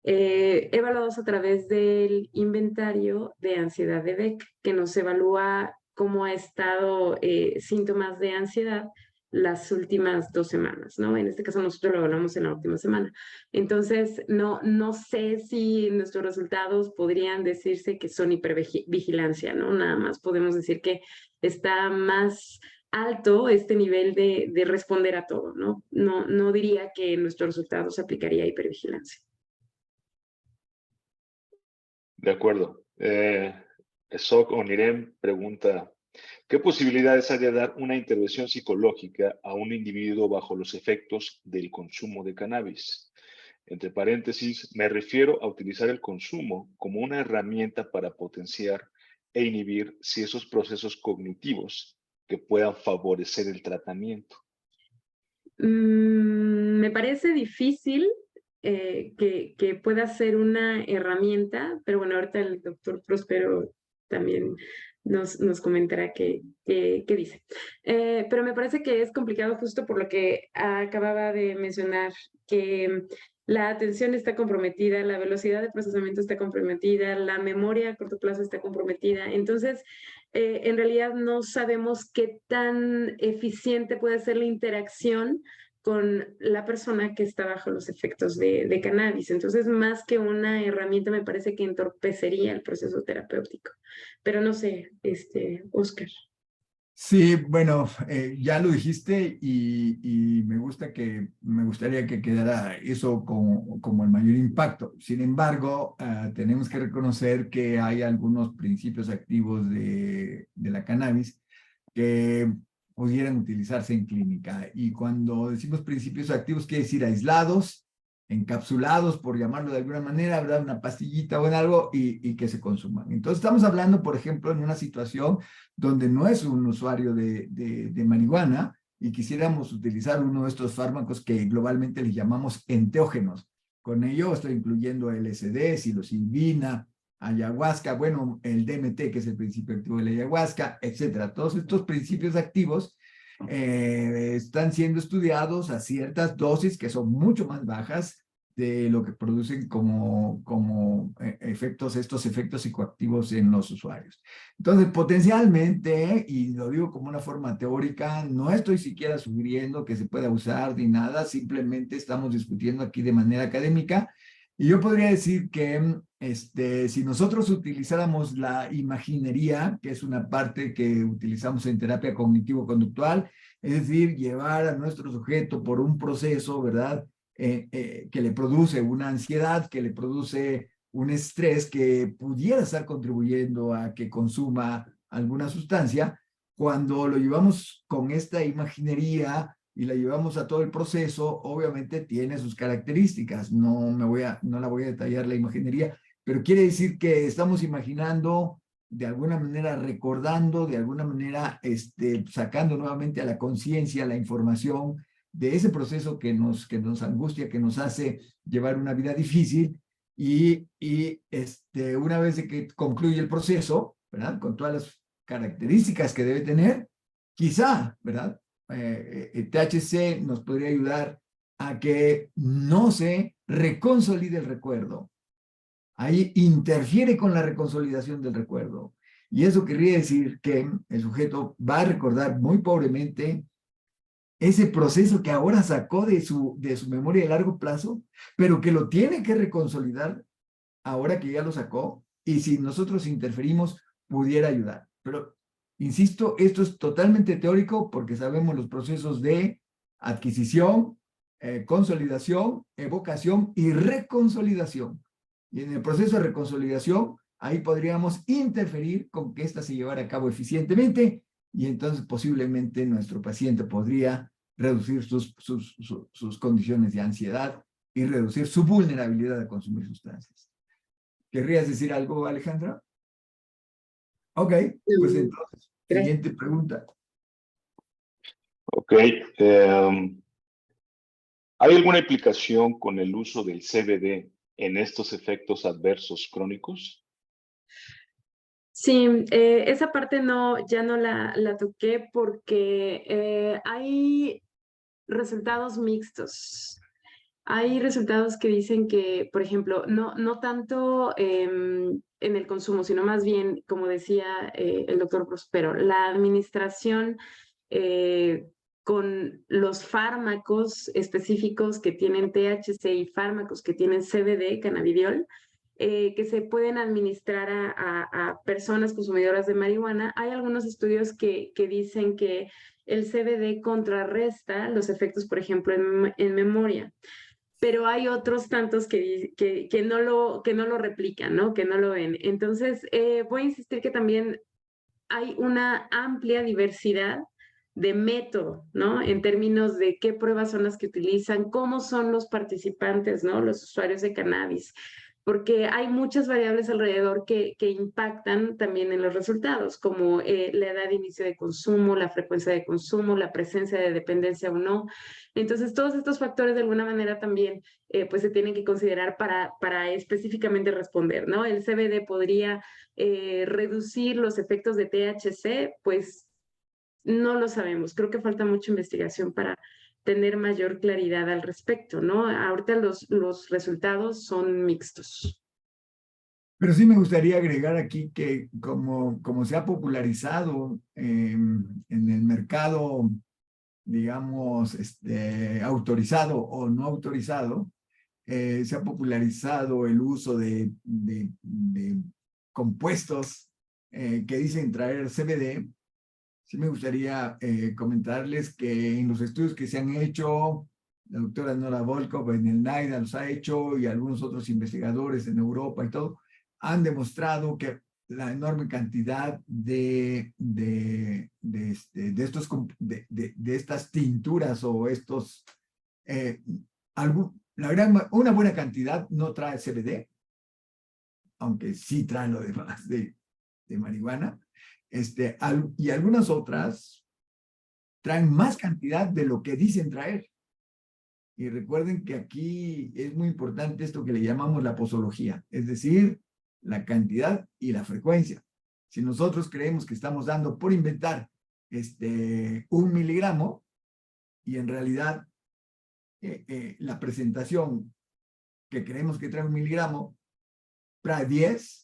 evaluados a través del inventario de ansiedad de Beck, que nos evalúa cómo ha estado síntomas de ansiedad las últimas 2 semanas, ¿no? En este caso nosotros lo evaluamos en la última semana. Entonces, no sé si nuestros resultados podrían decirse que son hipervigilancia, ¿no? Nada más podemos decir que está más alto este nivel de responder a todo, ¿no? No diría que en nuestros resultados se aplicaría hipervigilancia. De acuerdo. Sok Onirem pregunta, ¿qué posibilidades hay de dar una intervención psicológica a un individuo bajo los efectos del consumo de cannabis? Entre paréntesis, me refiero a utilizar el consumo como una herramienta para potenciar e inhibir ciertos procesos cognitivos que puedan favorecer el tratamiento. Me parece difícil que pueda ser una herramienta, pero bueno, ahorita el doctor Prospero también nos comentará qué dice. Pero me parece que es complicado justo por lo que acababa de mencionar, que la atención está comprometida, la velocidad de procesamiento está comprometida, la memoria a corto plazo está comprometida. Entonces, en realidad no sabemos qué tan eficiente puede ser la interacción con la persona que está bajo los efectos de cannabis. Entonces, más que una herramienta, me parece que entorpecería el proceso terapéutico. Pero no sé, Oscar. Sí, bueno, ya lo dijiste y me gustaría que quedara eso como el mayor impacto. Sin embargo, tenemos que reconocer que hay algunos principios activos de la cannabis que pudieran utilizarse en clínica. Y cuando decimos principios activos, quiere decir aislados, encapsulados, por llamarlo de alguna manera, ¿verdad? Una pastillita o en algo y que se consuman. Entonces estamos hablando, por ejemplo, en una situación donde no es un usuario de marihuana y quisiéramos utilizar uno de estos fármacos que globalmente les llamamos enteógenos. Con ello estoy incluyendo LSD, psilocibina, ayahuasca, bueno, el DMT, que es el principio activo de la ayahuasca, etcétera. Todos estos principios activos están siendo estudiados a ciertas dosis que son mucho más bajas de lo que producen como efectos, estos efectos psicoactivos en los usuarios. Entonces, potencialmente, y lo digo como una forma teórica, no estoy siquiera sugiriendo que se pueda usar ni nada, simplemente estamos discutiendo aquí de manera académica. Y yo podría decir que si nosotros utilizáramos la imaginería, que es una parte que utilizamos en terapia cognitivo-conductual, es decir, llevar a nuestro sujeto por un proceso, ¿verdad?, que le produce una ansiedad, que le produce un estrés que pudiera estar contribuyendo a que consuma alguna sustancia, cuando lo llevamos con esta imaginería y la llevamos a todo el proceso, obviamente tiene sus características. No la voy a detallar la imaginería, pero quiere decir que estamos imaginando, de alguna manera recordando, de alguna manera sacando nuevamente a la conciencia la información de ese proceso que nos angustia, que nos hace llevar una vida difícil, y una vez de que concluye el proceso, ¿verdad?, con todas las características que debe tener, quizá, ¿verdad?, el THC nos podría ayudar a que no se reconsolide el recuerdo. Ahí interfiere con la reconsolidación del recuerdo. Y eso querría decir que el sujeto va a recordar muy pobremente ese proceso que ahora sacó de su memoria de largo plazo, pero que lo tiene que reconsolidar ahora que ya lo sacó, y si nosotros interferimos, pudiera ayudar. Pero, insisto, esto es totalmente teórico porque sabemos los procesos de adquisición, consolidación, evocación y reconsolidación. Y en el proceso de reconsolidación, ahí podríamos interferir con que ésta se llevara a cabo eficientemente, y entonces posiblemente nuestro paciente podría reducir sus condiciones de ansiedad y reducir su vulnerabilidad a consumir sustancias. ¿Querrías decir algo, Alejandra? Ok, pues entonces, siguiente pregunta. Ok. ¿Hay alguna implicación con el uso del CBD en estos efectos adversos crónicos? Sí, esa parte ya no la toqué porque hay resultados mixtos. Hay resultados que dicen que, por ejemplo, no tanto en el consumo, sino más bien, como decía el doctor Prospero, la administración con los fármacos específicos que tienen THC y fármacos que tienen CBD, cannabidiol, que se pueden administrar a personas consumidoras de marihuana. Hay algunos estudios que dicen que el CBD contrarresta los efectos, por ejemplo, en memoria. Pero hay otros tantos que no lo replican, ¿no? Que no lo ven. Entonces, voy a insistir que también hay una amplia diversidad de método, ¿no? En términos de qué pruebas son las que utilizan, cómo son los participantes, ¿no? Los usuarios de cannabis, porque hay muchas variables alrededor que impactan también en los resultados, como la edad de inicio de consumo, la frecuencia de consumo, la presencia de dependencia o no. Entonces, todos estos factores de alguna manera también pues se tienen que considerar para específicamente responder, ¿no? El CBD podría reducir los efectos de THC, pues no lo sabemos. Creo que falta mucha investigación para tener mayor claridad al respecto, ¿no? Ahorita los resultados son mixtos. Pero sí me gustaría agregar aquí que como se ha popularizado en el mercado, digamos, autorizado o no autorizado, se ha popularizado el uso de compuestos que dicen traer CBD. Sí me gustaría comentarles que en los estudios que se han hecho, la doctora Nora Volkov en el NIDA los ha hecho y algunos otros investigadores en Europa y todo, han demostrado que la enorme cantidad de estas tinturas o estos, una buena cantidad no trae CBD, aunque sí trae lo demás de marihuana, y algunas otras traen más cantidad de lo que dicen traer. Y recuerden que aquí es muy importante esto que le llamamos la posología, es decir, la cantidad y la frecuencia. Si nosotros creemos que estamos dando por inventar 1 miligramo y en realidad la presentación que creemos que trae 1 miligramo trae 10,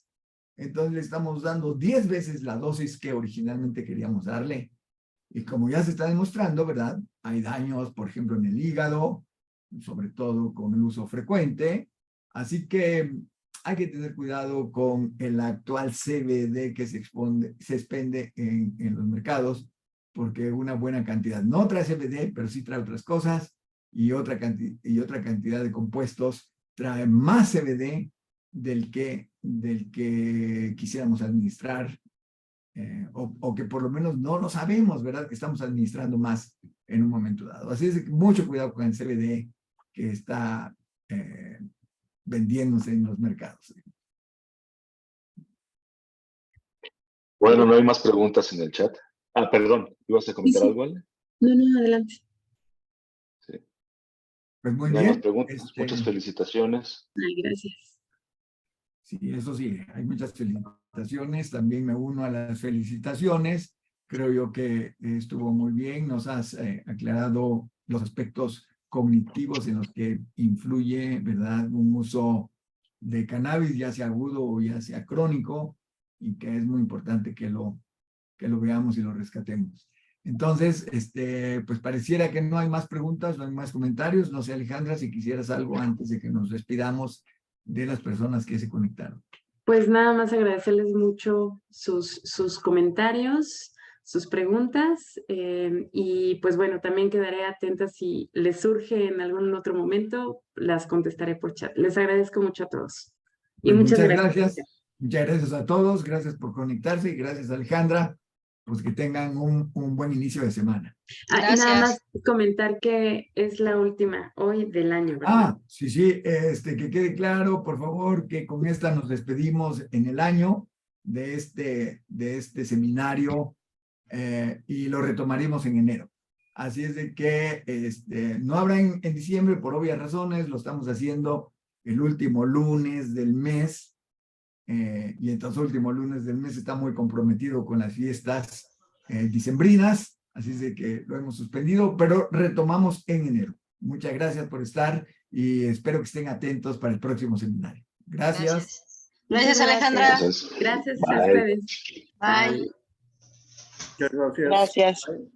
entonces le estamos dando 10 veces la dosis que originalmente queríamos darle. Y como ya se está demostrando, ¿verdad? Hay daños, por ejemplo, en el hígado, sobre todo con el uso frecuente. Así que hay que tener cuidado con el actual CBD que se expende en los mercados, porque una buena cantidad no trae CBD, pero sí trae otras cosas, y otra cantidad de compuestos trae más CBD del que quisiéramos administrar, o que por lo menos no lo sabemos, ¿verdad? Que estamos administrando más en un momento dado. Así es que mucho cuidado con el CBD que está vendiéndose en los mercados. Bueno, no hay más preguntas en el chat. Ah, perdón, ¿ibas a comentar algo, Ale? No, adelante. Sí. Pues muy No hay bien. más preguntas. Muchas felicitaciones. Ay, gracias. Sí, eso sí, hay muchas felicitaciones. También me uno a las felicitaciones. Creo yo que estuvo muy bien. Nos has aclarado los aspectos cognitivos en los que influye, ¿verdad?, un uso de cannabis, ya sea agudo o ya sea crónico, y que es muy importante que lo veamos y lo rescatemos. Entonces, pues pareciera que no hay más preguntas, no hay más comentarios. No sé, Alejandra, si quisieras algo antes de que nos despidamos de las personas que se conectaron. Pues nada más agradecerles mucho sus comentarios, sus preguntas, y pues bueno, también quedaré atenta si les surge en algún otro momento, las contestaré por chat. Les agradezco mucho a todos. Y Pues muchas gracias. Muchas gracias a todos, gracias por conectarse y gracias, Alejandra. Pues que tengan un buen inicio de semana. Y nada más comentar que es la última hoy del año, ¿verdad? Sí, que quede claro, por favor, que con esta nos despedimos en el año de este seminario, y lo retomaremos en enero. Así es de que no habrá en diciembre por obvias razones, lo estamos haciendo el último lunes del mes, y entonces el último lunes del mes está muy comprometido con las fiestas dicembrinas, así es de que lo hemos suspendido, pero retomamos en enero. Muchas gracias por estar y espero que estén atentos para el próximo seminario. Gracias. Gracias, Alejandra. Gracias a Bye. ustedes. Bye. Muchas gracias. Gracias. Bye.